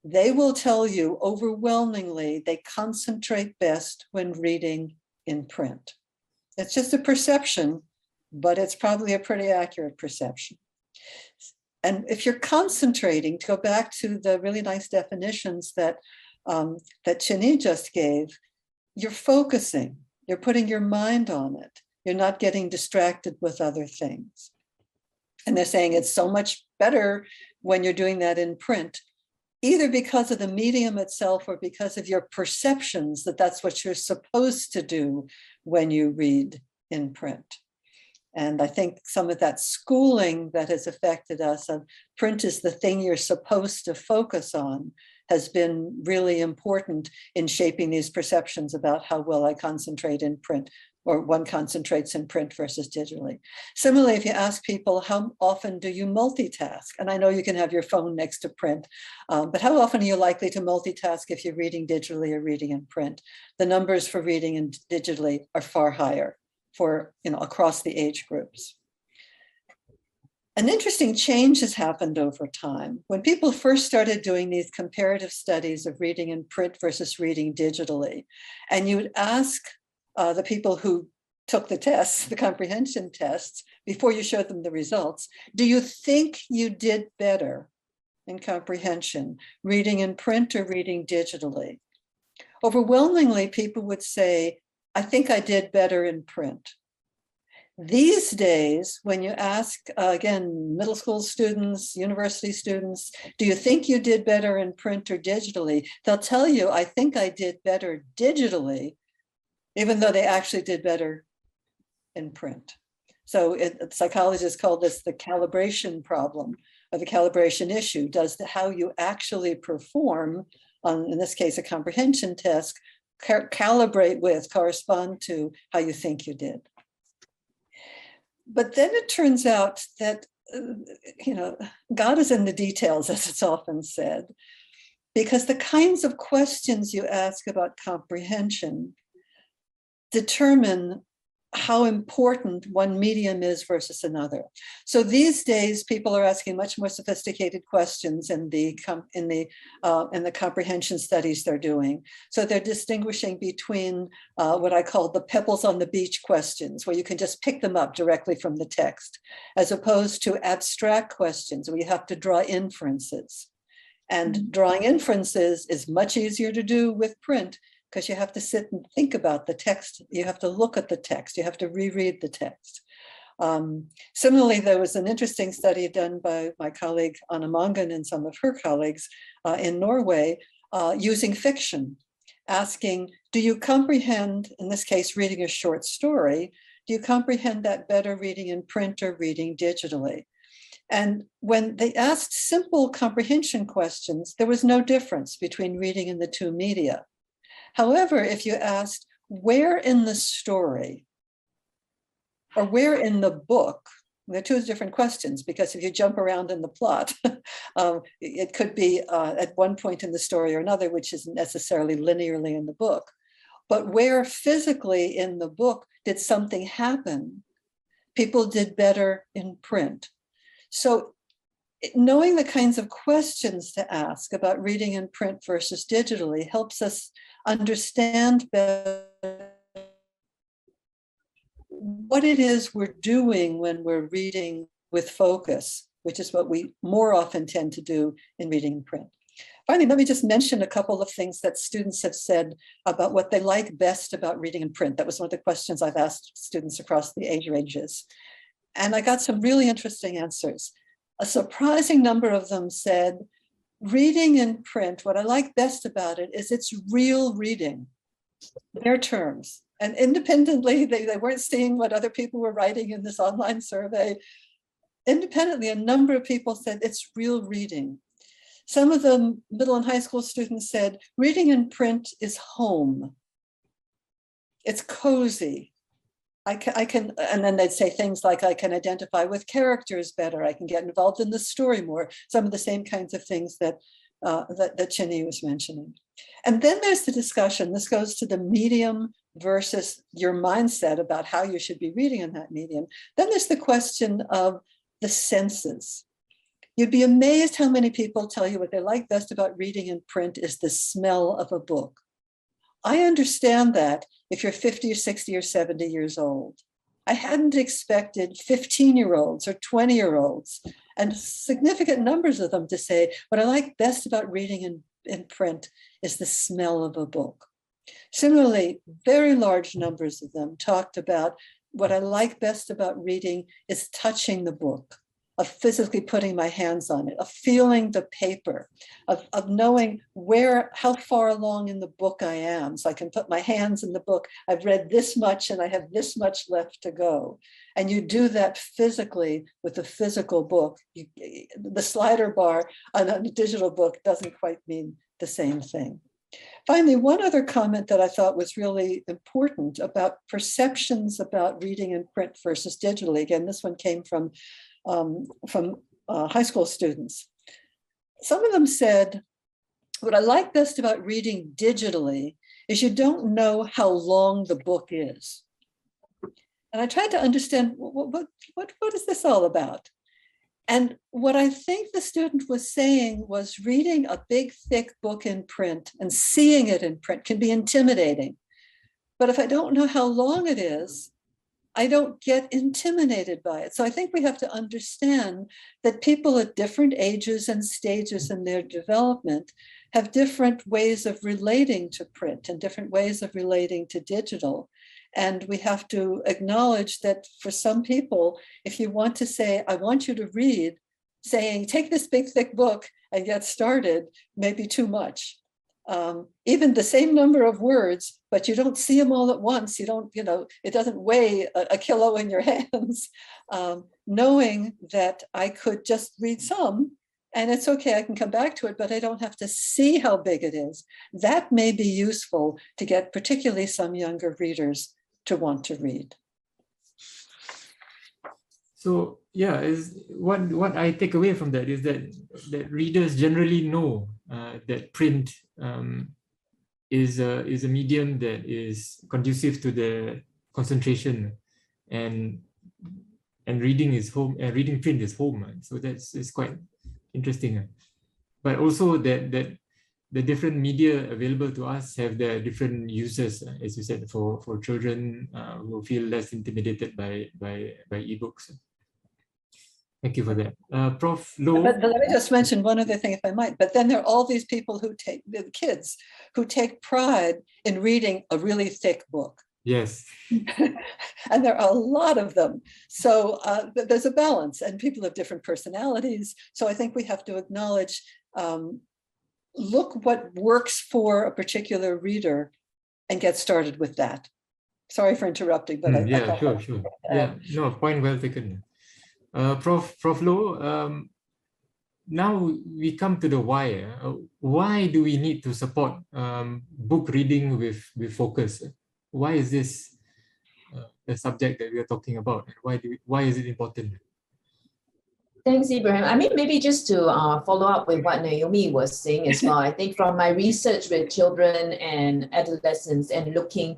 They will tell you overwhelmingly they concentrate best when reading in print. It's just a perception, but it's probably a pretty accurate perception. And if you're concentrating, to go back to the really nice definitions that Chin Ee just gave, you're focusing, you're putting your mind on it. You're not getting distracted with other things. And they're saying it's so much better when you're doing that in print, either because of the medium itself or because of your perceptions that that's what you're supposed to do when you read in print. And I think some of that schooling that has affected us of print is the thing you're supposed to focus on has been really important in shaping these perceptions about how well I concentrate in print, or one concentrates in print versus digitally. Similarly, if you ask people, how often do you multitask? And I know you can have your phone next to print, but how often are you likely to multitask if you're reading digitally or reading in print? The numbers for reading and digitally are far higher for, across the age groups. An interesting change has happened over time. When people first started doing these comparative studies of reading in print versus reading digitally, and you would ask the people who took the tests, the comprehension tests, before you showed them the results, do you think you did better in comprehension, reading in print or reading digitally? Overwhelmingly, people would say, I think I did better in print. These days, when you ask, again, middle school students, university students, do you think you did better in print or digitally? They'll tell you, I think I did better digitally, even though they actually did better in print. So psychologists call this the calibration problem, or the calibration issue. Does how you actually perform on, in this case, a comprehension test, correspond to how you think you did? But then it turns out that, God is in the details, as it's often said, because the kinds of questions you ask about comprehension determine how important one medium is versus another. So these days, people are asking much more sophisticated questions in the comprehension studies they're doing. So they're distinguishing between what I call the pebbles on the beach questions, where you can just pick them up directly from the text, as opposed to abstract questions where you have to draw inferences. And drawing inferences is much easier to do with print, because you have to sit and think about the text. You have to look at the text. You have to reread the text. Similarly, there was an interesting study done by my colleague Anna Mangan and some of her colleagues in Norway using fiction, asking, do you comprehend, in this case, reading a short story, do you comprehend that better reading in print or reading digitally? And when they asked simple comprehension questions, there was no difference between reading in the two media. However, if you asked where in the story or where in the book, they're two different questions, because if you jump around in the plot, it could be at one point in the story or another, which isn't necessarily linearly in the book. But where physically in the book did something happen, people did better in print. So knowing the kinds of questions to ask about reading in print versus digitally helps us understand better what it is we're doing when we're reading with focus, which is what we more often tend to do in reading in print. Finally, let me just mention a couple of things that students have said about what they like best about reading in print. That was one of the questions I've asked students across the age ranges. And I got some really interesting answers. A surprising number of them said, reading in print, what I like best about it is it's real reading, their terms. And independently, they weren't seeing what other people were writing in this online survey. Independently, a number of people said it's real reading. Some of the middle and high school students said, reading in print is home. It's cozy. I can, and then they'd say things like, I can identify with characters better. I can get involved in the story more. Some of the same kinds of things that Chin Ee was mentioning. And then there's the discussion. This goes to the medium versus your mindset about how you should be reading in that medium. Then there's the question of the senses. You'd be amazed how many people tell you what they like best about reading in print is the smell of a book, I understand that if you're 50 or 60 or 70 years old. I hadn't expected 15-year-olds or 20-year-olds and significant numbers of them to say, what I like best about reading in print is the smell of a book. Similarly, very large numbers of them talked about what I like best about reading is touching the book, of physically putting my hands on it, of feeling the paper, of knowing how far along in the book I am. So I can put my hands in the book. I've read this much and I have this much left to go. And you do that physically with a physical book. The slider bar on a digital book doesn't quite mean the same thing. Finally, one other comment that I thought was really important about perceptions about reading in print versus digitally. Again, this one came from high school students. Some of them said, what I like best about reading digitally is you don't know how long the book is. And I tried to understand, what is this all about? And what I think the student was saying was reading a big, thick book in print and seeing it in print can be intimidating. But if I don't know how long it is, I don't get intimidated by it. So I think we have to understand that people at different ages and stages in their development have different ways of relating to print and different ways of relating to digital. And we have to acknowledge that for some people, if you want to say, I want you to read, saying, take this big, thick book and get started may be too much. Even the same number of words, but you don't see them all at once. You don't, it doesn't weigh a kilo in your hands. Knowing that I could just read some and it's okay, I can come back to it, but I don't have to see how big it is. That may be useful to get particularly some younger readers to want to read. So yeah, what I take away from that is that readers generally know that print is a medium that is conducive to the concentration, and reading is home, and reading print is home. So it's quite interesting. But also that the different media available to us have their different uses, as you said, for children who feel less intimidated by ebooks. Thank you for that. Prof. Loh. But let me just mention one other thing, if I might. But then there are all these people the kids who take pride in reading a really thick book. Yes. And there are a lot of them. So there's a balance, and people have different personalities. So I think we have to acknowledge, look what works for a particular reader and get started with that. Sorry for interrupting, but sure. Yeah, no, point well taken. Prof. Loh, now we come to the why. Why do we need to support book reading with focus? Why is this the subject that we are talking about? Why is it important? Thanks, Ibrahim. I mean, maybe just to follow up with what Naomi was saying as well. I think from my research with children and adolescents and looking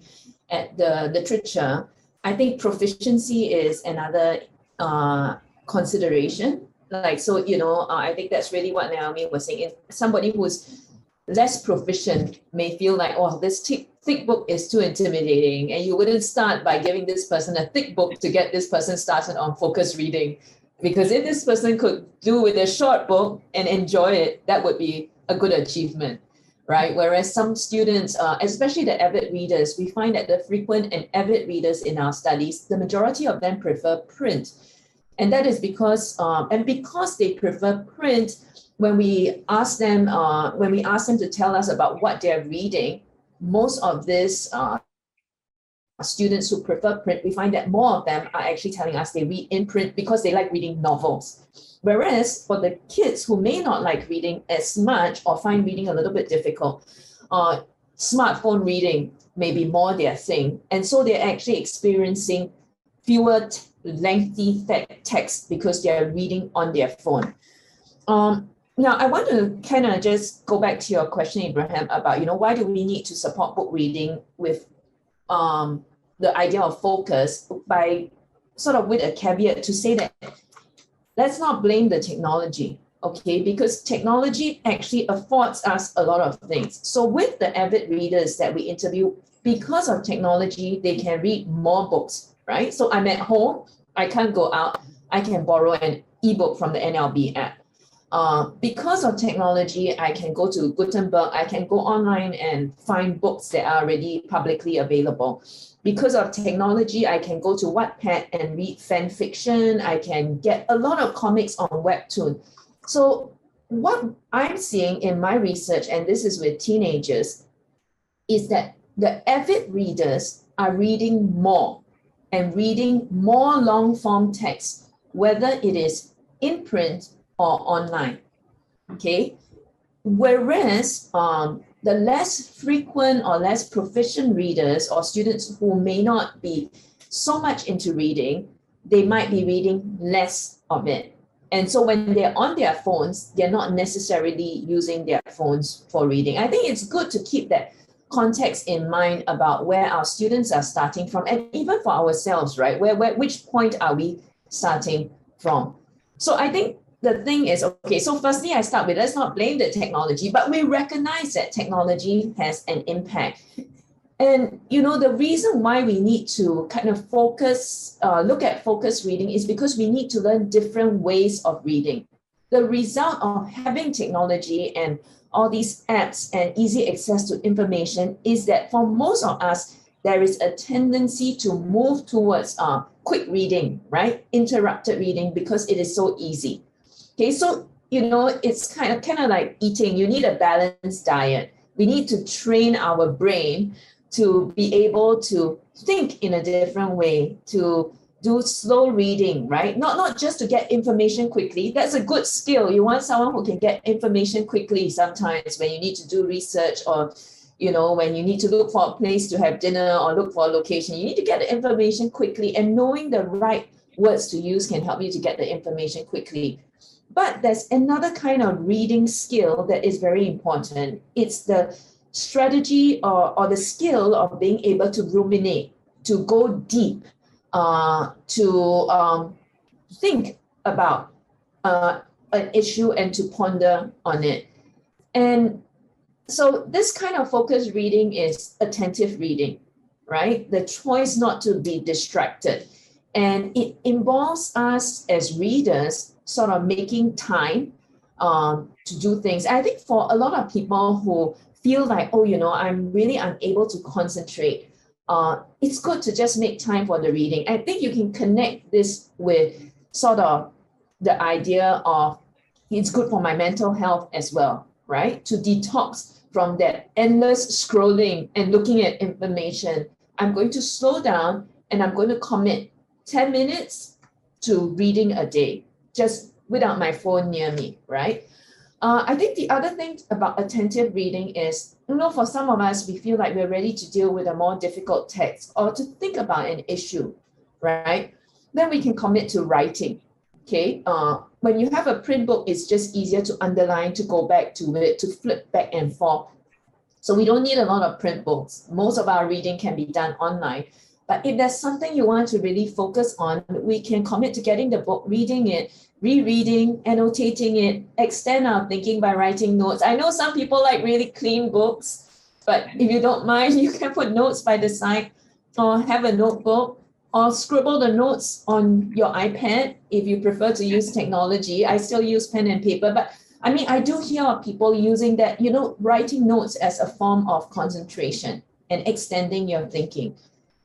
at the literature, I think proficiency is another consideration. I think that's really what Naomi was saying. If somebody who's less proficient may feel like, oh, this thick book is too intimidating, and you wouldn't start by giving this person a thick book to get this person started on focused reading. Because if this person could do with a short book and enjoy it, that would be a good achievement, right? Whereas some students, especially the avid readers, we find that the frequent and avid readers in our studies, the majority of them prefer print. And that is because they prefer print, when we ask them to tell us about what they're reading, most of these students who prefer print, we find that more of them are actually telling us they read in print because they like reading novels. Whereas for the kids who may not like reading as much or find reading a little bit difficult, smartphone reading may be more their thing. And so they're actually experiencing fewer lengthy text because they're reading on their phone. Now, I want to kind of just go back to your question, Ibrahim, about, why do we need to support book reading with the idea of focus, by sort of with a caveat to say that let's not blame the technology. okay, because technology actually affords us a lot of things. So with the avid readers that we interview, because of technology, they can read more books, right? So I'm at home, I can't go out, I can borrow an ebook from the NLB app. Because of technology, I can go to Gutenberg, I can go online and find books that are already publicly available. Because of technology, I can go to Wattpad and read fan fiction. I can get a lot of comics on Webtoon. So what I'm seeing in my research, and this is with teenagers, is that the avid readers are reading more and reading more long form text, whether it is in print or online, okay? Whereas the less frequent or less proficient readers or students who may not be so much into reading, they might be reading less of it. And so when they're on their phones, they're not necessarily using their phones for reading. I think it's good to keep that context in mind about where our students are starting from, and even for ourselves, right? Which point are we starting from? So I think the thing is, okay, so firstly, I start with, let's not blame the technology, but we recognize that technology has an impact. And, you know, the reason why we need to kind of focus, look at focused reading is because we need to learn different ways of reading. The result of having technology and all these apps and easy access to information is that for most of us, there is a tendency to move towards quick reading, right? Interrupted reading, because it is so easy. Okay, so, you know, it's kind of like eating. You need a balanced diet. We need to train our brain to be able to think in a different way, to do slow reading, right? Not just to get information quickly. That's a good skill. You want someone who can get information quickly sometimes when you need to do research, or, you know, when you need to look for a place to have dinner or look for a location. You need to get the information quickly, and knowing the right words to use can help you to get the information quickly. But there's another kind of reading skill that is very important. It's the strategy or the skill of being able to ruminate, to go deep, to think about an issue and to ponder on it. And so this kind of focused reading is attentive reading, right? The choice not to be distracted. And it involves us as readers sort of making time to do things. I think for a lot of people who feel like, oh, you know, I'm really unable to concentrate, it's good to just make time for the reading. I think you can connect this with sort of the idea of it's good for my mental health as well, right? To detox from that endless scrolling and looking at information. I'm going to slow down and I'm going to commit 10 minutes to reading a day, just without my phone near me, right? I think the other thing about attentive reading is, you know, for some of us, we feel like we're ready to deal with a more difficult text or to think about an issue, right? Then we can commit to writing, okay? When you have a print book, it's just easier to underline, to go back to it, to flip back and forth. So we don't need a lot of print books. Most of our reading can be done online. But if there's something you want to really focus on, we can commit to getting the book, reading it, rereading, annotating it, extend our thinking by writing notes. I know some people like really clean books, but if you don't mind, you can put notes by the side or have a notebook or scribble the notes on your iPad if you prefer to use technology. I still use pen and paper, but I mean, I do hear of people using that, you know, writing notes as a form of concentration and extending your thinking.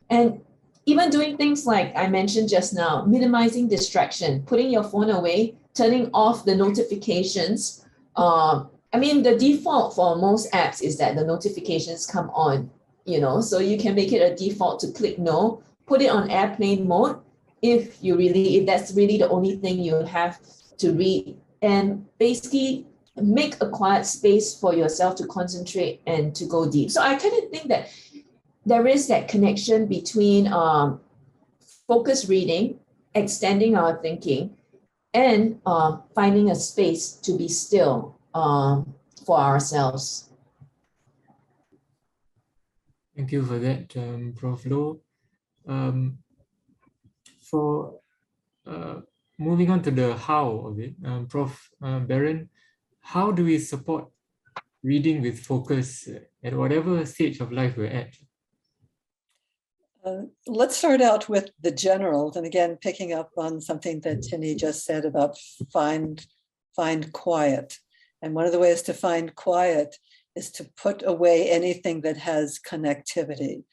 And even doing things like I mentioned just now, minimizing distraction, putting your phone away, turning off the notifications. I mean, the default for most apps is that the notifications come on, you know, so you can make it a default to click no, put it on airplane mode if that's really the only thing you have to read, and basically make a quiet space for yourself to concentrate and to go deep. So I kind of think that there is that connection between focused reading, extending our thinking, and finding a space to be still for ourselves. Thank you for that, Prof. Loh. For moving on to the how of it, Prof. Baron, how do we support reading with focus at whatever stage of life we're at? Let's start out with the general, and again, picking up on something that Chin Ee just said about find quiet. And one of the ways to find quiet is to put away anything that has connectivity.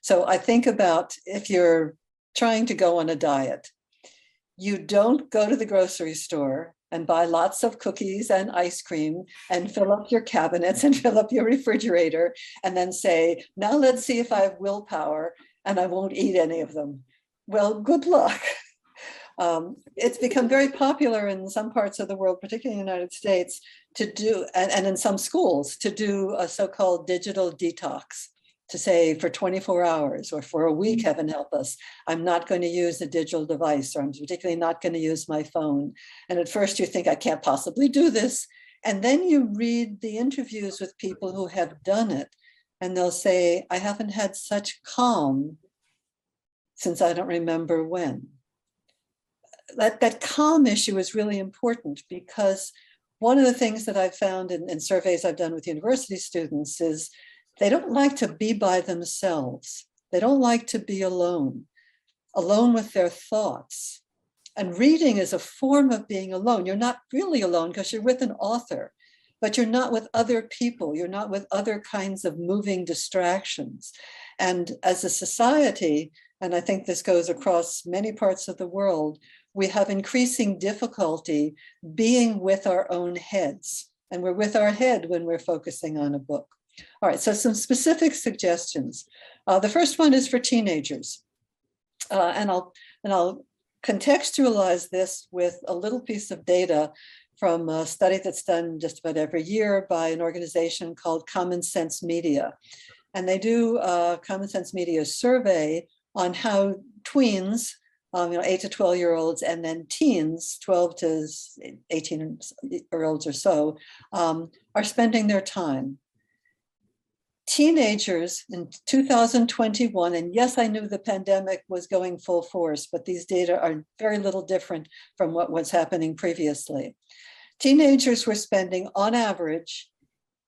So I think about if you're trying to go on a diet, you don't go to the grocery store and buy lots of cookies and ice cream and fill up your cabinets and fill up your refrigerator and then say, now let's see if I have willpower and I won't eat any of them. Well, good luck. It's become very popular in some parts of the world, particularly in the United States, to do, and in some schools, to do a so-called digital detox, to say for 24 hours or for a week, heaven help us, I'm not going to use a digital device, or I'm particularly not going to use my phone. And at first you think, I can't possibly do this. And then you read the interviews with people who have done it, and they'll say, I haven't had such calm since I don't remember when. That calm issue is really important, because one of the things that I've found in surveys I've done with university students is they don't like to be by themselves. They don't like to be alone with their thoughts. And reading is a form of being alone. You're not really alone because you're with an author, but you're not with other people. You're not with other kinds of moving distractions. And as a society, and I think this goes across many parts of the world, we have increasing difficulty being with our own heads. And we're with our head when we're focusing on a book. All right, so some specific suggestions. The first one is for teenagers. And I'll contextualize this with a little piece of data from a study that's done just about every year by an organization called Common Sense Media. And they do a Common Sense Media survey on how tweens, 8 to 12-year-olds, and then teens, 12 to 18-year-olds or so, are spending their time. Teenagers in 2021, and yes, I knew the pandemic was going full force, but these data are very little different from what was happening previously. Teenagers were spending, on average,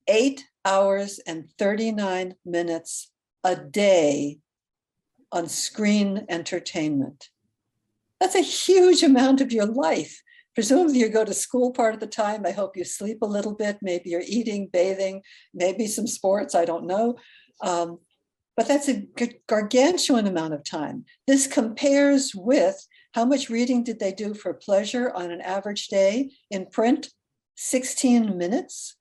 8 hours and 39 minutes a day on screen entertainment. That's a huge amount of your life. Presumably you go to school part of the time. I hope you sleep a little bit. Maybe you're eating, bathing, maybe some sports, I don't know. But that's a gargantuan amount of time. This compares with how much reading did they do for pleasure on an average day in print? 16 minutes.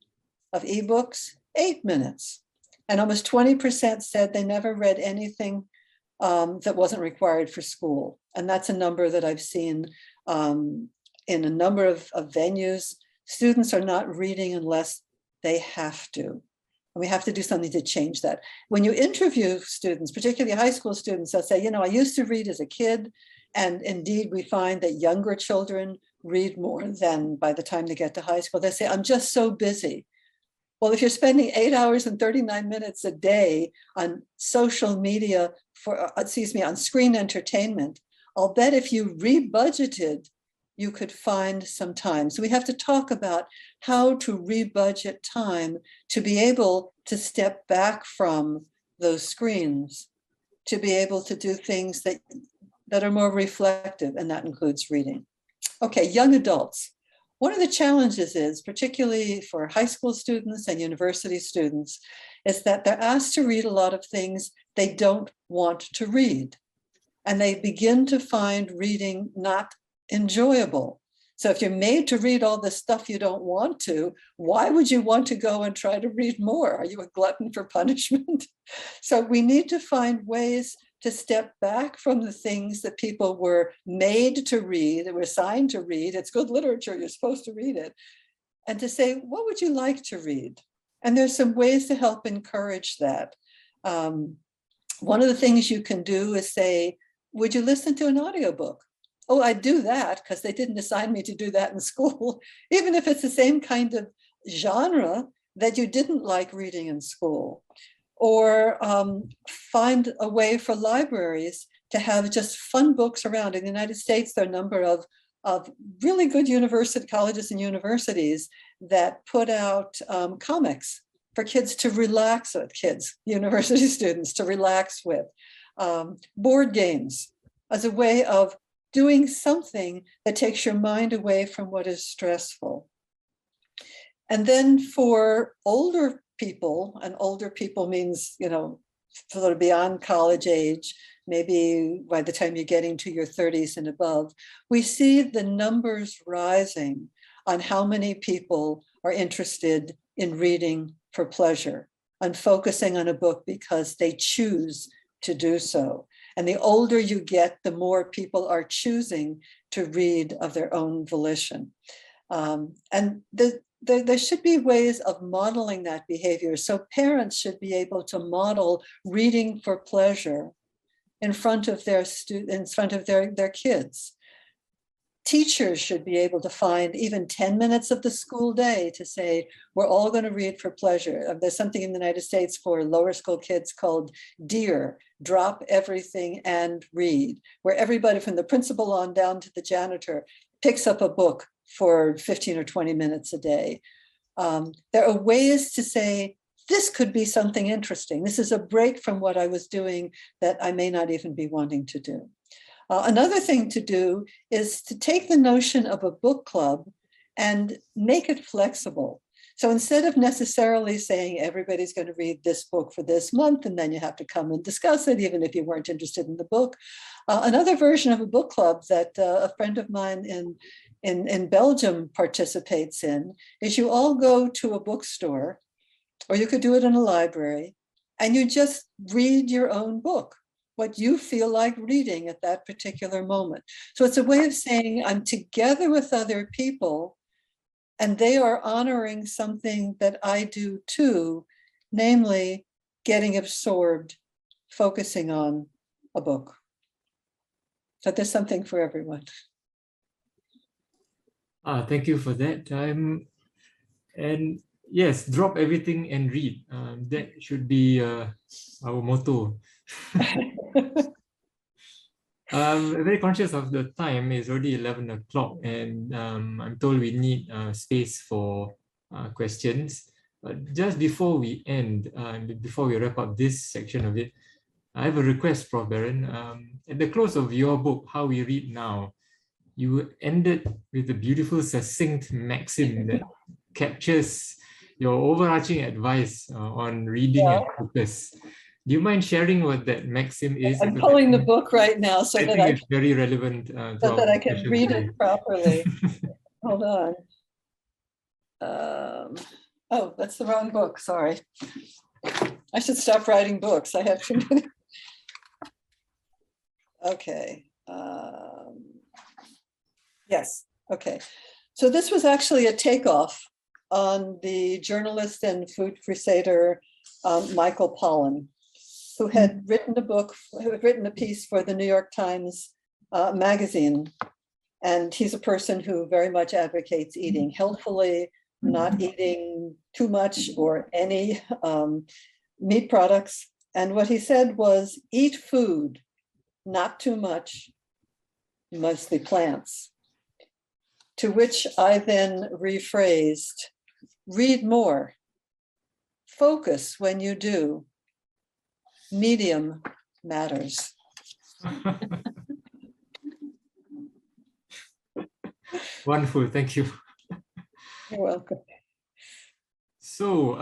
Of ebooks, 8 minutes. And almost 20% said they never read anything that wasn't required for school. And that's a number that I've seen in a number of venues. Students are not reading unless they have to. And we have to do something to change that. When you interview students, particularly high school students, they'll say, I used to read as a kid. And indeed, we find that younger children read more than by the time they get to high school. They say, I'm just so busy. Well, if you're spending 8 hours and 39 minutes a day on social media on screen entertainment, I'll bet if you rebudgeted, you could find some time. So we have to talk about how to rebudget time to be able to step back from those screens, to be able to do things that are more reflective, and that includes reading. Okay, young adults. One of the challenges is, particularly for high school students and university students, is that they're asked to read a lot of things they don't want to read. And they begin to find reading not enjoyable. So if you're made to read all the stuff you don't want to, why would you want to go and try to read more? Are you a glutton for punishment? So we need to find ways to step back from the things that people were made to read, that were assigned to read. It's good literature, you're supposed to read it. And to say, what would you like to read? And there's some ways to help encourage that. One of the things you can do is say, would you listen to an audiobook? Oh, I do that because they didn't assign me to do that in school, even if it's the same kind of genre that you didn't like reading in school. Or find a way for libraries to have just fun books around. In the United States, there are a number of of really good colleges and universities that put out comics for kids to relax with, university students to relax with, board games as a way of doing something that takes your mind away from what is stressful. And then for older people, and older people means, sort of beyond college age, maybe by the time you're getting to your 30s and above, we see the numbers rising on how many people are interested in reading for pleasure and focusing on a book because they choose to do so. And the older you get, the more people are choosing to read of their own volition. And there should be ways of modeling that behavior. So parents should be able to model reading for pleasure in front of their kids. Teachers should be able to find even 10 minutes of the school day to say, we're all going to read for pleasure. There's something in the United States for lower school kids called DEAR, drop everything and read, where everybody from the principal on down to the janitor picks up a book for 15 or 20 minutes a day. There are ways to say, this could be something interesting. This is a break from what I was doing that I may not even be wanting to do. Another thing to do is to take the notion of a book club and make it flexible. So instead of necessarily saying everybody's going to read this book for this month, and then you have to come and discuss it, even if you weren't interested in the book. Another version of a book club that a friend of mine in Belgium participates in is you all go to a bookstore, or you could do it in a library, and you just read your own book, what you feel like reading at that particular moment. So it's a way of saying I'm together with other people and they are honoring something that I do too, namely getting absorbed, focusing on a book. So there's something for everyone. Thank you for that. And yes, drop everything and read. That should be our motto. I'm very conscious of the time. It's already 11 o'clock and I'm told we need space for questions. But just before we end, before we wrap up this section of it, I have a request, Prof. Baron. At the close of your book, How We Read Now, you ended with a beautiful, succinct maxim that captures your overarching advice on reading and focus. Do you mind sharing what that maxim is? I'm pulling the book right now so that I it's very relevant so that I can read it properly. Hold on. Oh, that's the wrong book. Sorry. I should stop writing books. I have too many. Okay. Yes. Okay. So this was actually a takeoff on the journalist and food crusader Michael Pollan, who had written a piece for the New York Times magazine. And he's a person who very much advocates eating healthfully, not eating too much or any meat products. And what he said was, eat food, not too much, mostly plants. To which I then rephrased, read more, focus when you do, medium matters. Wonderful, thank you. You're welcome. So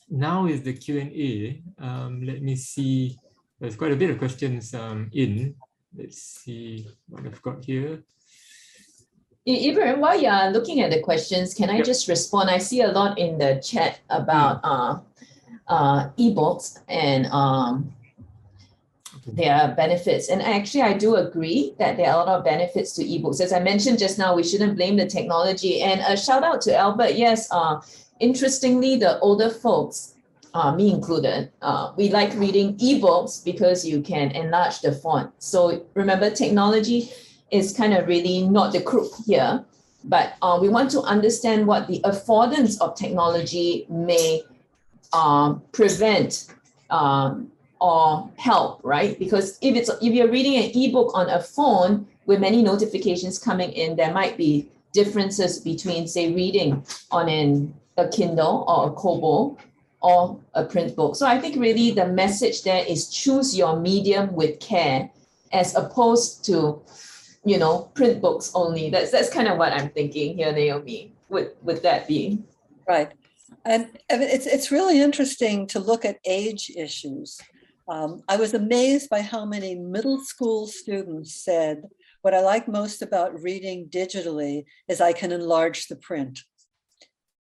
now is the Q&A. Let me see, there's quite a bit of questions in. Let's see what I've got here. Ibrahim, while you are looking at the questions, can I just respond? I see a lot in the chat about ebooks and their benefits. And actually, I do agree that there are a lot of benefits to ebooks. As I mentioned just now, we shouldn't blame the technology. And a shout out to Albert. Yes, interestingly, the older folks, me included, we like reading ebooks because you can enlarge the font. So remember, technology is kind of really not the crook here, but we want to understand what the affordance of technology may prevent or help, right? Because if you're reading an ebook on a phone, with many notifications coming in, there might be differences between, say, reading on a Kindle or a Kobo or a print book. So I think really the message there is choose your medium with care, as opposed to, you know, print books only. That's kind of what I'm thinking here, Naomi. Would that be? Right. And it's really interesting to look at age issues. I was amazed by how many middle school students said, what I like most about reading digitally is I can enlarge the print,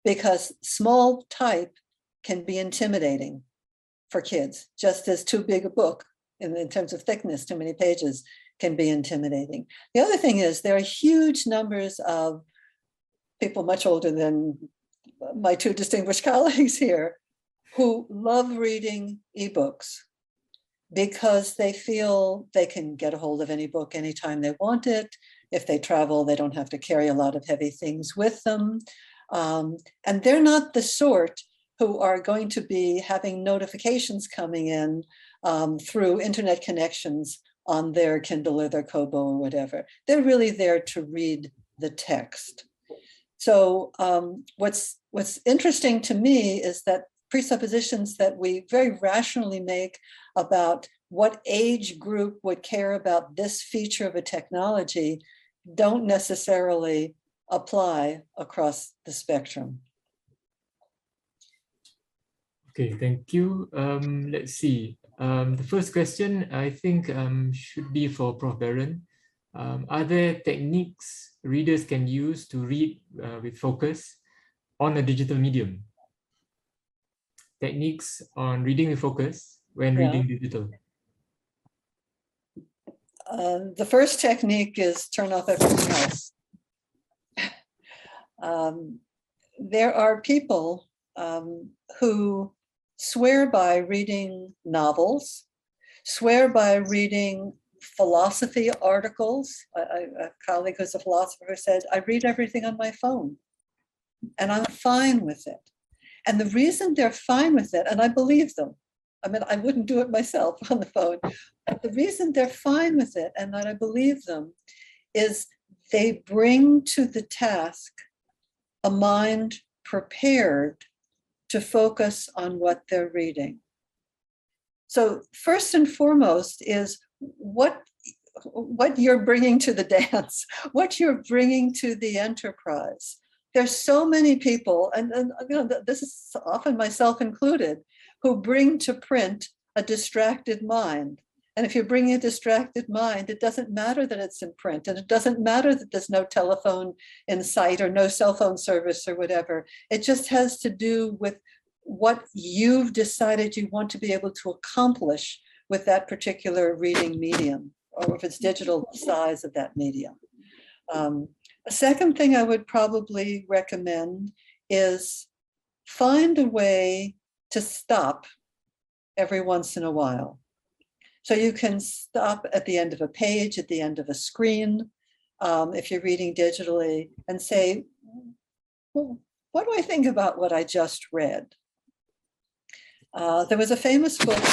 because small type can be intimidating for kids, just as too big a book in terms of thickness, too many pages can be intimidating. The other thing is there are huge numbers of people much older than my two distinguished colleagues here who love reading ebooks because they feel they can get a hold of any book anytime they want it. If they travel, they don't have to carry a lot of heavy things with them. And they're not the sort who are going to be having notifications coming in through internet connections on their Kindle or their Kobo or whatever. They're really there to read the text. So what's interesting to me is that presuppositions that we very rationally make about what age group would care about this feature of a technology don't necessarily apply across the spectrum. Okay, thank you. Let's see. The first question I think should be for Prof. Baron. Are there techniques readers can use to read with focus on a digital medium? Techniques on reading with focus when reading digital. The first technique is turn off everything else. There are people who swear by reading novels, swear by reading philosophy articles. A colleague who's a philosopher said, I read everything on my phone and I'm fine with it. And the reason they're fine with it, and I believe them, I mean, I wouldn't do it myself on the phone, but the reason they're fine with it and that I believe them is they bring to the task a mind prepared to focus on what they're reading. So first and foremost is what you're bringing to the dance, what you're bringing to the enterprise. There's so many people, and you know, this is often myself included, who bring to print a distracted mind. And if you're bringing a distracted mind, it doesn't matter that it's in print, and it doesn't matter that there's no telephone in sight or no cell phone service or whatever. It just has to do with what you've decided you want to be able to accomplish with that particular reading medium, or if it's digital, the size of that medium. A second thing I would probably recommend is find a way to stop every once in a while. So you can stop at the end of a page, at the end of a screen, if you're reading digitally, and say, well, what do I think about what I just read? There was a famous book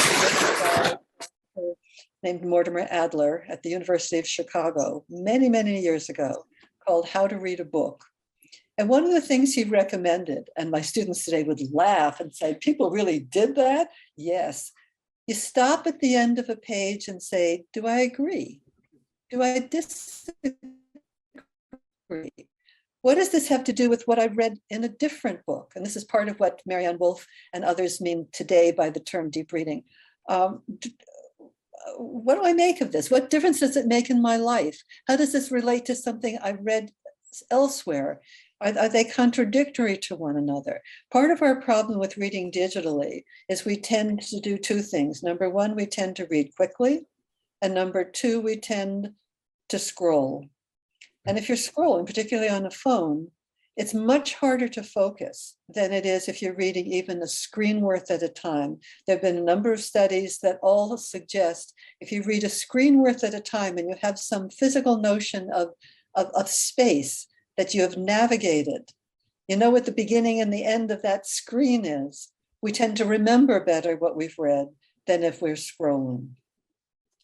named Mortimer Adler at the University of Chicago many, many years ago called How to Read a Book. And one of the things he recommended, and my students today would laugh and say, people really did that? Yes. You stop at the end of a page and say, do I agree? Do I disagree? What does this have to do with what I read in a different book? And this is part of what Marianne Wolf and others mean today by the term deep reading. What do I make of this? What difference does it make in my life? How does this relate to something I read elsewhere? Are they contradictory to one another? Part of our problem with reading digitally is we tend to do two things. Number one, we tend to read quickly. And number two, we tend to scroll. And if you're scrolling, particularly on a phone, it's much harder to focus than it is if you're reading even a screen worth at a time. There have been a number of studies that all suggest if you read a screen worth at a time and you have some physical notion of space that you have navigated, you know what the beginning and the end of that screen is, we tend to remember better what we've read than if we're scrolling.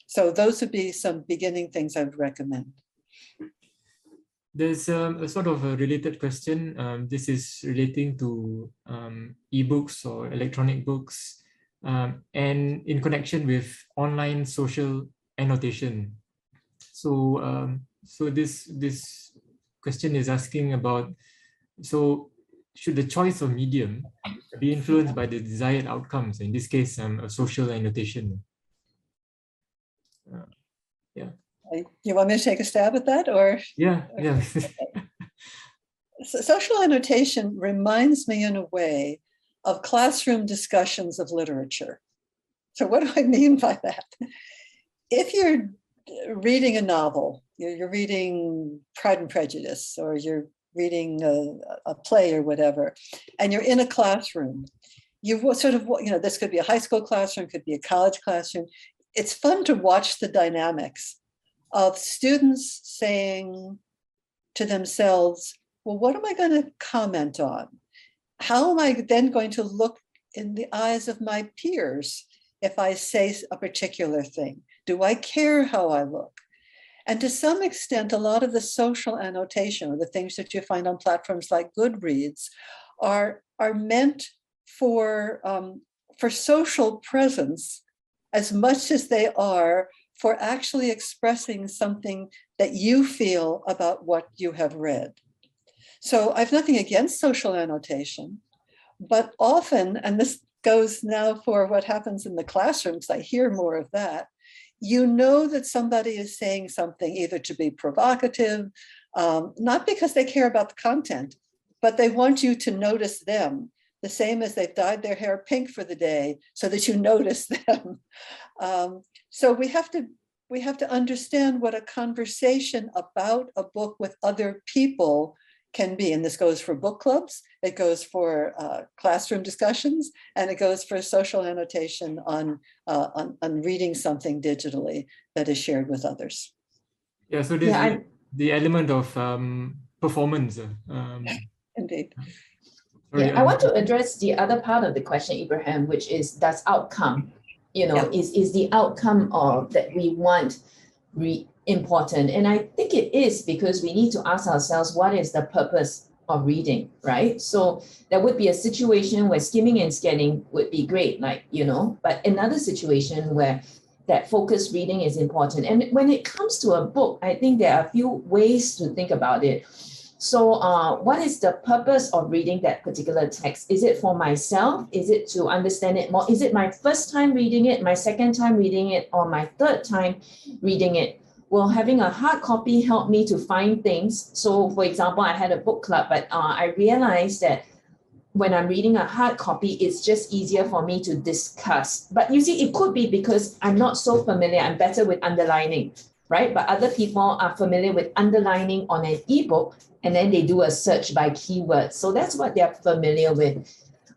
So those would be some beginning things I would recommend. There's a sort of a related question. This is relating to ebooks or electronic books, and in connection with online social annotation. So, so this question is asking about, so should the choice of medium be influenced by the desired outcomes? In this case, a social annotation. Yeah. You want me to take a stab at that, or? Yeah. Social annotation reminds me in a way of classroom discussions of literature. So what do I mean by that? If you're reading a novel, you're reading Pride and Prejudice, or you're reading a play or whatever, and you're in a classroom, you sort of, this could be a high school classroom, could be a college classroom. It's fun to watch the dynamics of students saying to themselves, well, what am I going to comment on? How am I then going to look in the eyes of my peers if I say a particular thing? Do I care how I look? And to some extent, a lot of the social annotation, or the things that you find on platforms like Goodreads, are meant for social presence as much as they are for actually expressing something that you feel about what you have read. So I've nothing against social annotation, but often, and this goes now for what happens in the classrooms, I hear more of that, you know that somebody is saying something either to be provocative, not because they care about the content, but they want you to notice them, the same as they've dyed their hair pink for the day so that you notice them. So we have to understand what a conversation about a book with other people can be. And this goes for book clubs, it goes for classroom discussions, and it goes for social annotation on reading something digitally that is shared with others. Yeah, so there's the element of performance. Indeed. Sorry, I want to address the other part of the question, Ibrahim, which is, does outcome, is the outcome of that we want important? And I think it is, because we need to ask ourselves, what is the purpose of reading, right? So there would be a situation where skimming and scanning would be great, but another situation where that focused reading is important. And when it comes to a book, I think there are a few ways to think about it. So what is the purpose of reading that particular text? Is it for myself? Is it to understand it more? Is it my first time reading it, my second time reading it, or my third time reading it? Will having a hard copy help me to find things? So for example, I had a book club, but I realized that when I'm reading a hard copy, it's just easier for me to discuss. But you see, it could be because I'm not so familiar. I'm better with underlining, right? But other people are familiar with underlining on an ebook, and then they do a search by keywords. So that's what they're familiar with.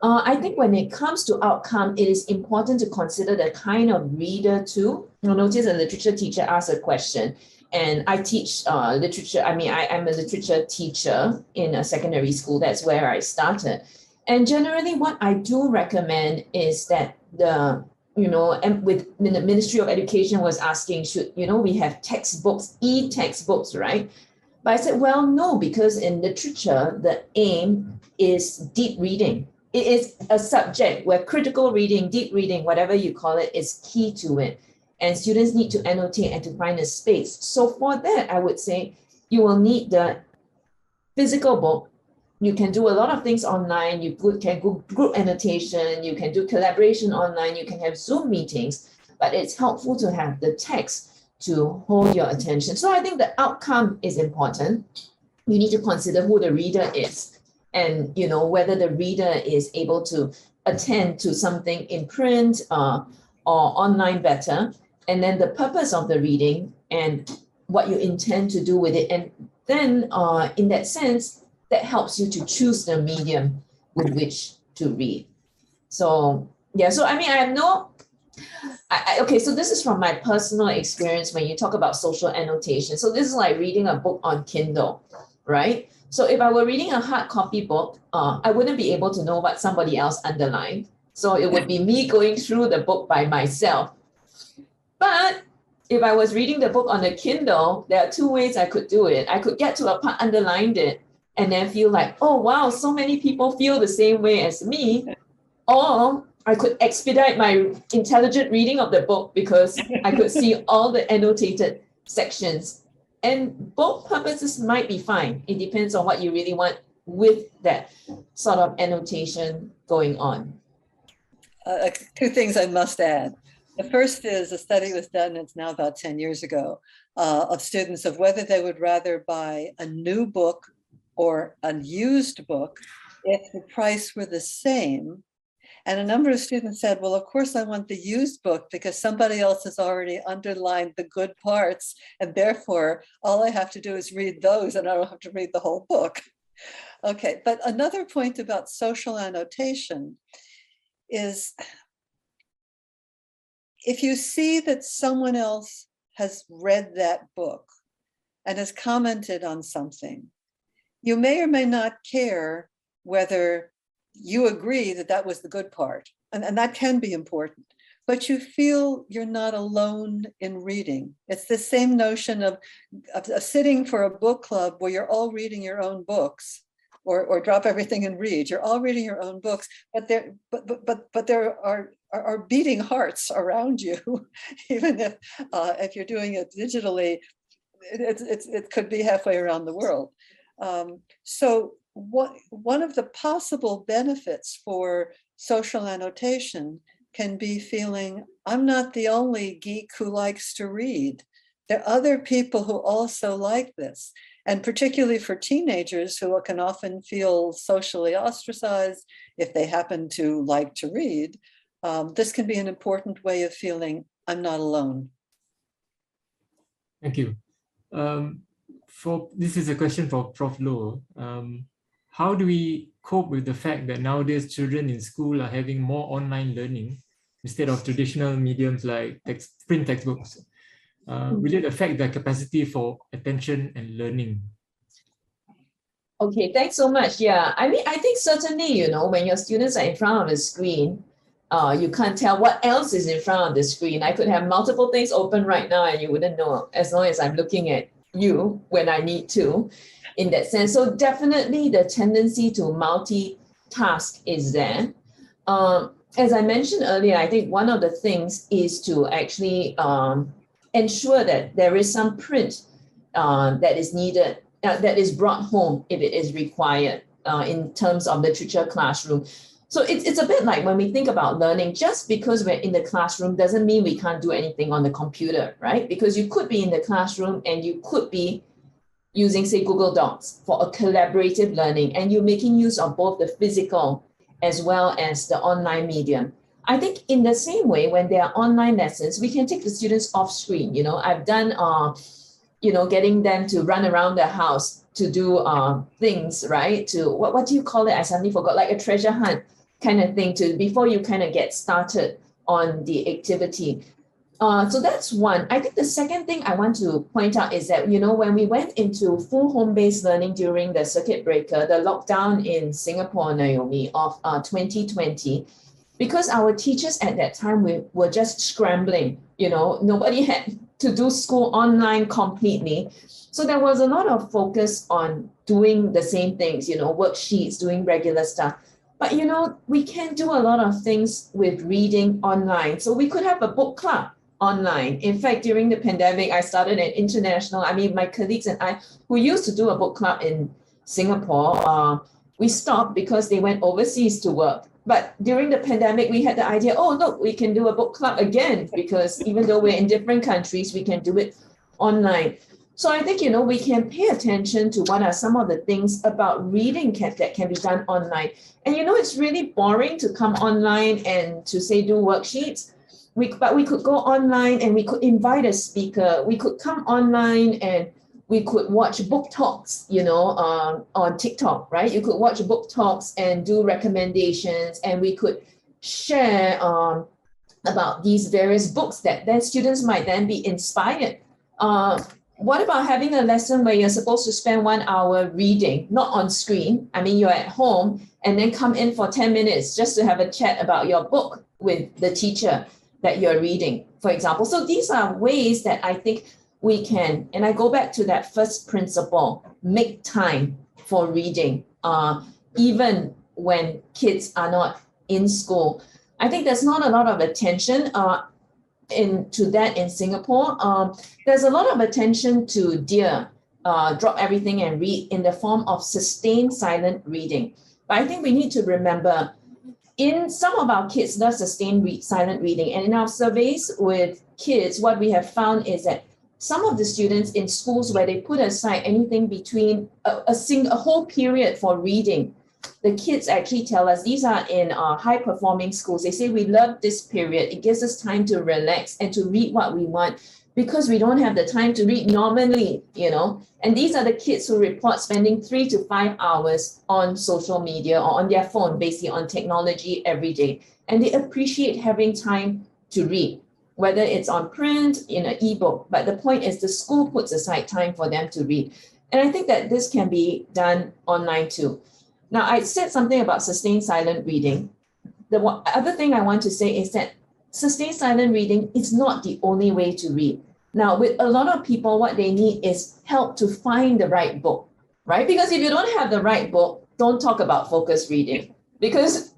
I think when it comes to outcome, it is important to consider the kind of reader too. You'll notice a literature teacher asked a question, and I teach literature. I'm a literature teacher in a secondary school. That's where I started. And generally what I do recommend is that and the Ministry of Education was asking, should, we have textbooks, e-textbooks, right? But I said, well, no, because in literature, the aim is deep reading. It is a subject where critical reading, deep reading, whatever you call it, is key to it. And students need to annotate and to find a space. So for that, I would say you will need the physical book. You can do a lot of things online. You can do group annotation. You can do collaboration online. You can have Zoom meetings. But it's helpful to have the text to hold your attention. So I think the outcome is important. You need to consider who the reader is, and whether the reader is able to attend to something in print or online better, and then the purpose of the reading and what you intend to do with it. And then in that sense, that helps you to choose the medium with which to read. So yeah, so I have okay, so this is from my personal experience when you talk about social annotation. So this is like reading a book on Kindle, right? So if I were reading a hard copy book, I wouldn't be able to know what somebody else underlined. So it would be me going through the book by myself. But if I was reading the book on the Kindle, there are two ways I could do it. I could get to a part, underlined it, and then feel like, oh, wow, so many people feel the same way as me. Or I could expedite my intelligent reading of the book because I could see all the annotated sections. And both purposes might be fine. It depends on what you really want with that sort of annotation going on. Two things I must add. The first is a study was done, it's now about 10 years ago, of students of whether they would rather buy a new book or a used book if the price were the same. And a number of students said, well, of course I want the used book because somebody else has already underlined the good parts. And therefore, all I have to do is read those and I don't have to read the whole book. Okay, but another point about social annotation is if you see that someone else has read that book and has commented on something, you may or may not care whether you agree that that was the good part, and that can be important, but you feel you're not alone in reading. It's the same notion of sitting for a book club where you're all reading your own books, or drop everything and read. You're all reading your own books, but there are beating hearts around you, even if you're doing it digitally. It could be halfway around the world. So one of the possible benefits for social annotation can be feeling, I'm not the only geek who likes to read. There are other people who also like this. And particularly for teenagers who can often feel socially ostracized if they happen to like to read, this can be an important way of feeling I'm not alone. Thank you. This is a question for Prof. Loh. How do we cope with the fact that nowadays children in school are having more online learning instead of traditional mediums like print textbooks? Will it affect their capacity for attention and learning? Okay, thanks so much. Yeah, I mean, I think certainly, when your students are in front of a screen, you can't tell what else is in front of the screen. I could have multiple things open right now and you wouldn't know as long as I'm looking at you when I need to, in that sense. So definitely the tendency to multitask is there. As I mentioned earlier, I think one of the things is to actually ensure that there is some print that is needed, that is brought home if it is required in terms of literature classroom. So it's a bit like when we think about learning, just because we're in the classroom doesn't mean we can't do anything on the computer, right? Because you could be in the classroom and you could be using, say, Google Docs for a collaborative learning, and you're making use of both the physical as well as the online medium. I think in the same way, when there are online lessons, we can take the students off screen. I've done, getting them to run around the house to do things, right? To what do you call it? I suddenly forgot, like a treasure hunt kind of thing before you kind of get started on the activity. So that's one. I think the second thing I want to point out is that, when we went into full home-based learning during the circuit breaker, the lockdown in Singapore, Naomi, of 2020, because our teachers at that time were just scrambling, nobody had to do school online completely. So there was a lot of focus on doing the same things, worksheets, doing regular stuff. But, we can do a lot of things with reading online. So we could have a book club online. In fact, during the pandemic, I started an international, my colleagues and I, who used to do a book club in Singapore, we stopped because they went overseas to work. But during the pandemic, we had the idea, oh, look, we can do a book club again, because even though we're in different countries, we can do it online. So I think, we can pay attention to what are some of the things about reading that can be done online. And, it's really boring to come online and to say, do worksheets. But we could go online and we could invite a speaker. We could come online and we could watch book talks, on TikTok, right? You could watch book talks and do recommendations, and we could share about these various books that then students might then be inspired. What about having a lesson where you're supposed to spend 1 hour reading, not on screen? You're at home and then come in for 10 minutes just to have a chat about your book with the teacher. that you're reading, for example. So these are ways that I think we can, and I go back to that first principle, make time for reading, even when kids are not in school. I think there's not a lot of attention to that in Singapore. There's a lot of attention to DEAR, drop everything and read, in the form of sustained silent reading. But I think we need to remember, in some of our kids does sustained silent reading, and in our surveys with kids, what we have found is that some of the students in schools where they put aside anything between a whole period for reading, the kids actually tell us, these are in high performing schools, they say, we love this period, it gives us time to relax and to read what we want, because we don't have the time to read normally, and these are the kids who report spending 3 to 5 hours on social media or on their phone, basically on technology every day, and they appreciate having time to read, whether it's on print, in an ebook. But the point is, the school puts aside time for them to read. And I think that this can be done online too. Now, I said something about sustained silent reading. The other thing I want to say is that sustained silent reading is not the only way to read. Now, with a lot of people, what they need is help to find the right book, right? Because if you don't have the right book, don't talk about focused reading, because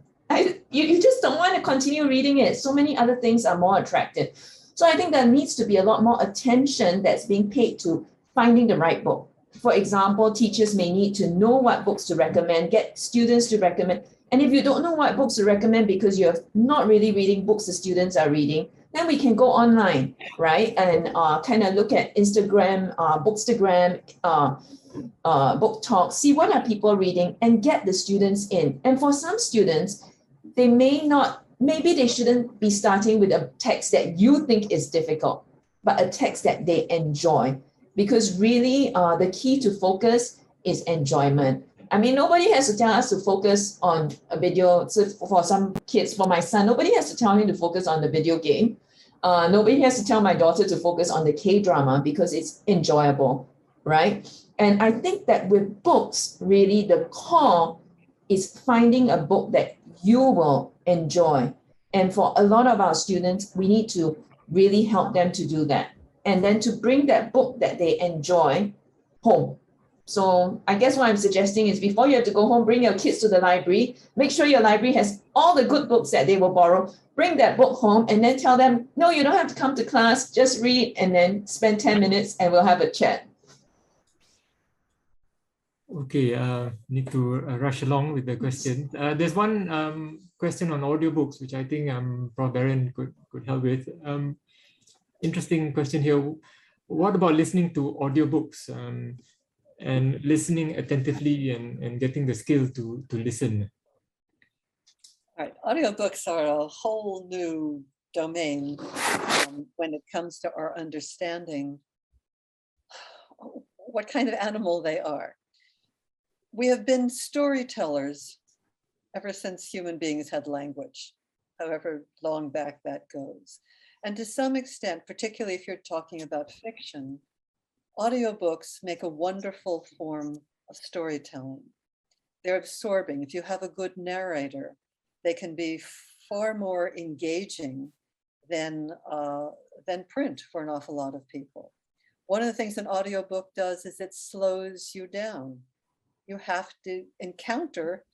you just don't want to continue reading it. So many other things are more attractive. So I think there needs to be a lot more attention that's being paid to finding the right book. For example, teachers may need to know what books to recommend, get students to recommend. And if you don't know what books to recommend because you're not really reading books the students are reading, then we can go online, right? And kind of look at Instagram, Bookstagram, book talk, see what are people reading and get the students in. And for some students, they maybe they shouldn't be starting with a text that you think is difficult, but a text that they enjoy. Because really, the key to focus is enjoyment. I mean, nobody has to tell us to focus on a video. So for some kids, for my son, nobody has to tell him to focus on the video game. Nobody has to tell my daughter to focus on the K-drama because it's enjoyable, right? And I think that with books, really the core is finding a book that you will enjoy. And for a lot of our students, we need to really help them to do that. And then to bring that book that they enjoy home. So I guess what I'm suggesting is, before you have to go home, bring your kids to the library, make sure your library has all the good books that they will borrow, bring that book home, and then tell them, no, you don't have to come to class, just read, and then spend 10 minutes and we'll have a chat. Okay, need to rush along with the question. There's one question on audiobooks, which I think Prof. Baron could help with. Interesting question here. What about listening to audiobooks and listening attentively and getting the skill to listen? All right, audiobooks are a whole new domain when it comes to our understanding what kind of animal they are. We have been storytellers ever since human beings had language, however long back that goes. And to some extent, particularly if you're talking about fiction, audiobooks make a wonderful form of storytelling. They're absorbing. If you have a good narrator, they can be far more engaging than print for an awful lot of people. One of the things an audiobook does is it slows you down. You have to encounter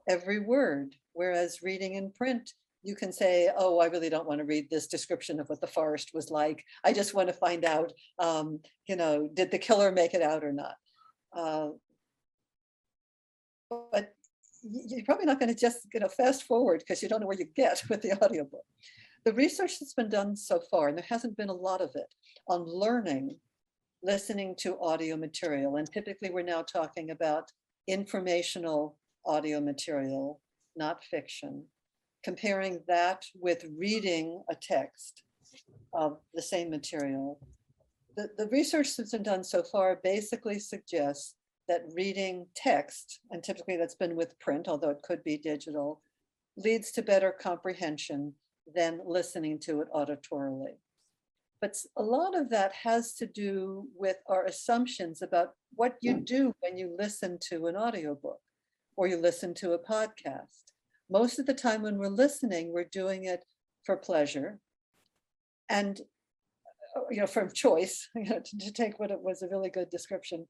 every word, whereas reading in print, you can say, oh, I really don't want to read this description of what the forest was like. I just want to find out, did the killer make it out or not? But you're probably not going to just fast forward because you don't know where you get with the audiobook. The research that's been done so far, and there hasn't been a lot of it, on learning, listening to audio material, and typically we're now talking about informational audio material, not fiction, comparing that with reading a text of the same material. The research that's been done so far basically suggests that reading text, and typically that's been with print, although it could be digital, leads to better comprehension than listening to it auditorily. But a lot of that has to do with our assumptions about what you do when you listen to an audiobook or you listen to a podcast. Most of the time when we're listening, we're doing it for pleasure. And from choice, to take what it was a really good description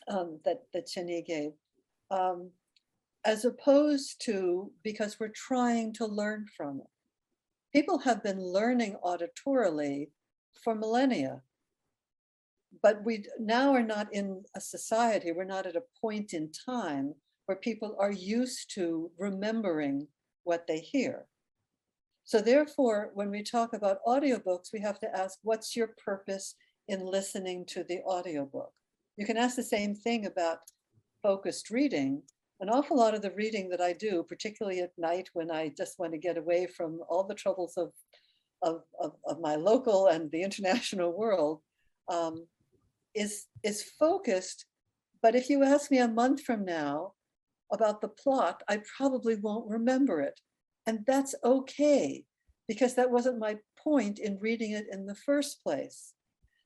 that Chin Ee gave, as opposed to because we're trying to learn from it. People have been learning auditorily for millennia, but we now are not in a society, we're not at a point in time where people are used to remembering what they hear. So therefore, when we talk about audiobooks, we have to ask, what's your purpose in listening to the audiobook? You can ask the same thing about focused reading. An awful lot of the reading that I do, particularly at night when I just want to get away from all the troubles of my local and the international world, is focused. But if you ask me a month from now about the plot, I probably won't remember it. And that's okay, because that wasn't my point in reading it in the first place.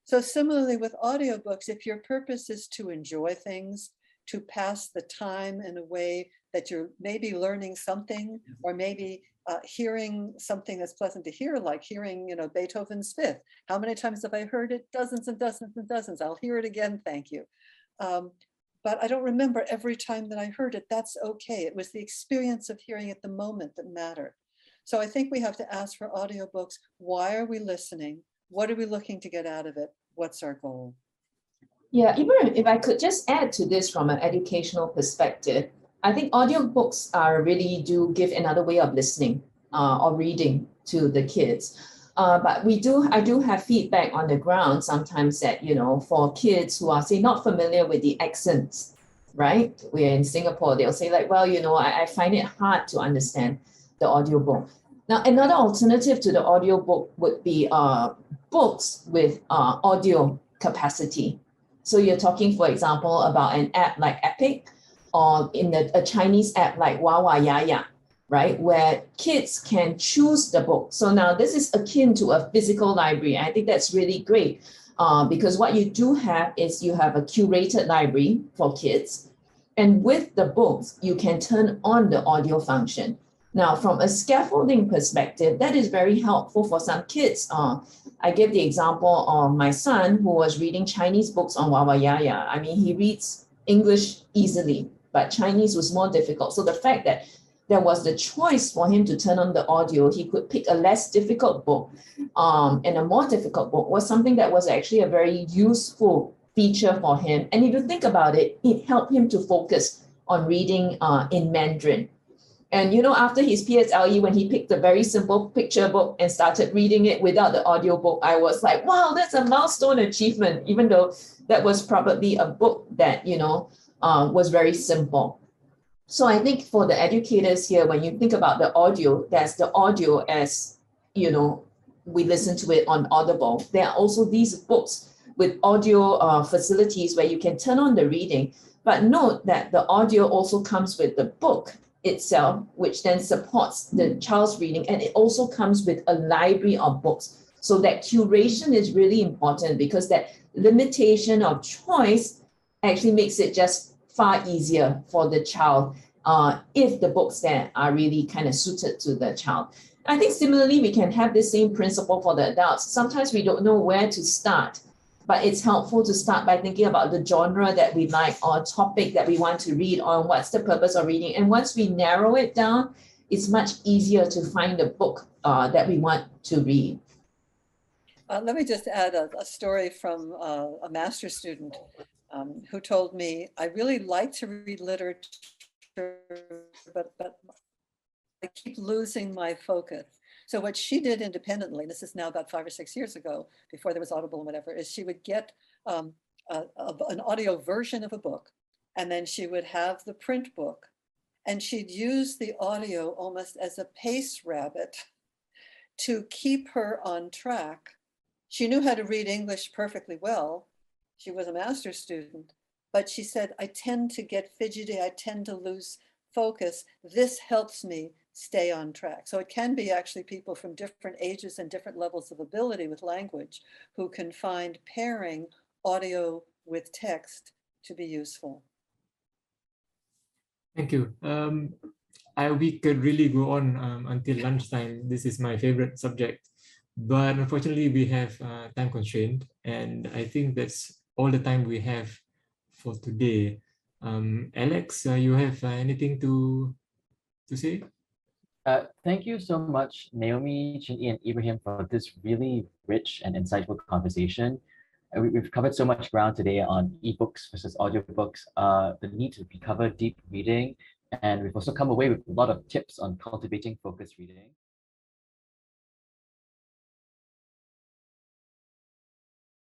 So similarly with audiobooks, if your purpose is to enjoy things, to pass the time in a way that you're maybe learning something, or maybe hearing something that's pleasant to hear, like hearing, Beethoven's Fifth. How many times have I heard it? Dozens and dozens and dozens. I'll hear it again, thank you. But I don't remember every time that I heard it. That's okay. It was the experience of hearing at the moment that mattered. So I think we have to ask for audiobooks, why are we listening? What are we looking to get out of it? What's our goal? Yeah, Ibrahim, if I could just add to this from an educational perspective, I think audiobooks really do give another way of listening or reading to the kids. But I do have feedback on the ground sometimes that, for kids who are, say, not familiar with the accents, right? We're in Singapore, they'll say like, well, I find it hard to understand the audiobook. Now, another alternative to the audiobook would be books with audio capacity. So you're talking, for example, about an app like Epic, or in a Chinese app like Wawa Yaya, right? Where kids can choose the book. So now this is akin to a physical library. I think that's really great because what you do have is you have a curated library for kids. And with the books, you can turn on the audio function. Now, from a scaffolding perspective, that is very helpful for some kids. I give the example of my son who was reading Chinese books on Wawa Yaya. I mean, he reads English easily, but Chinese was more difficult. So the fact that there was the choice for him to turn on the audio, he could pick a less difficult book and a more difficult book, was something that was actually a very useful feature for him. And if you think about it, it helped him to focus on reading in Mandarin. And after his PSLE, when he picked a very simple picture book and started reading it without the audio book, I was like, wow, that's a milestone achievement, even though that was probably a book that, was very simple. So I think for the educators here, when you think about the audio, there's the audio as, we listen to it on Audible. There are also these books with audio facilities where you can turn on the reading, but note that the audio also comes with the book itself, which then supports the child's reading, and it also comes with a library of books. So that curation is really important, because that limitation of choice actually makes it just far easier for the child if the books there are really kind of suited to the child. I think similarly, we can have the same principle for the adults. Sometimes we don't know where to start, but it's helpful to start by thinking about the genre that we like or topic that we want to read on, what's the purpose of reading. And once we narrow it down, it's much easier to find the book that we want to read. Let me just add a story from a master's student who told me, I really like to read literature, but I keep losing my focus. So what she did independently, this is now about 5 or 6 years ago, before there was Audible and whatever, is she would get an audio version of a book, and then she would have the print book, and she'd use the audio almost as a pace rabbit to keep her on track. She knew how to read English perfectly well. She was a master's student, but she said, I tend to get fidgety, I tend to lose focus. This helps me stay on track. So it can be actually people from different ages and different levels of ability with language who can find pairing audio with text to be useful. Thank you. We could really go on until lunchtime. This is my favorite subject. but unfortunately we have time constraint, and I think that's all the time we have for today. Alex, you have anything to say? Thank you so much, Naomi, Chin Ee, and Ibrahim, for this really rich and insightful conversation. We've covered so much ground today on ebooks versus audiobooks, the need to cover deep reading, and we've also come away with a lot of tips on cultivating focused reading.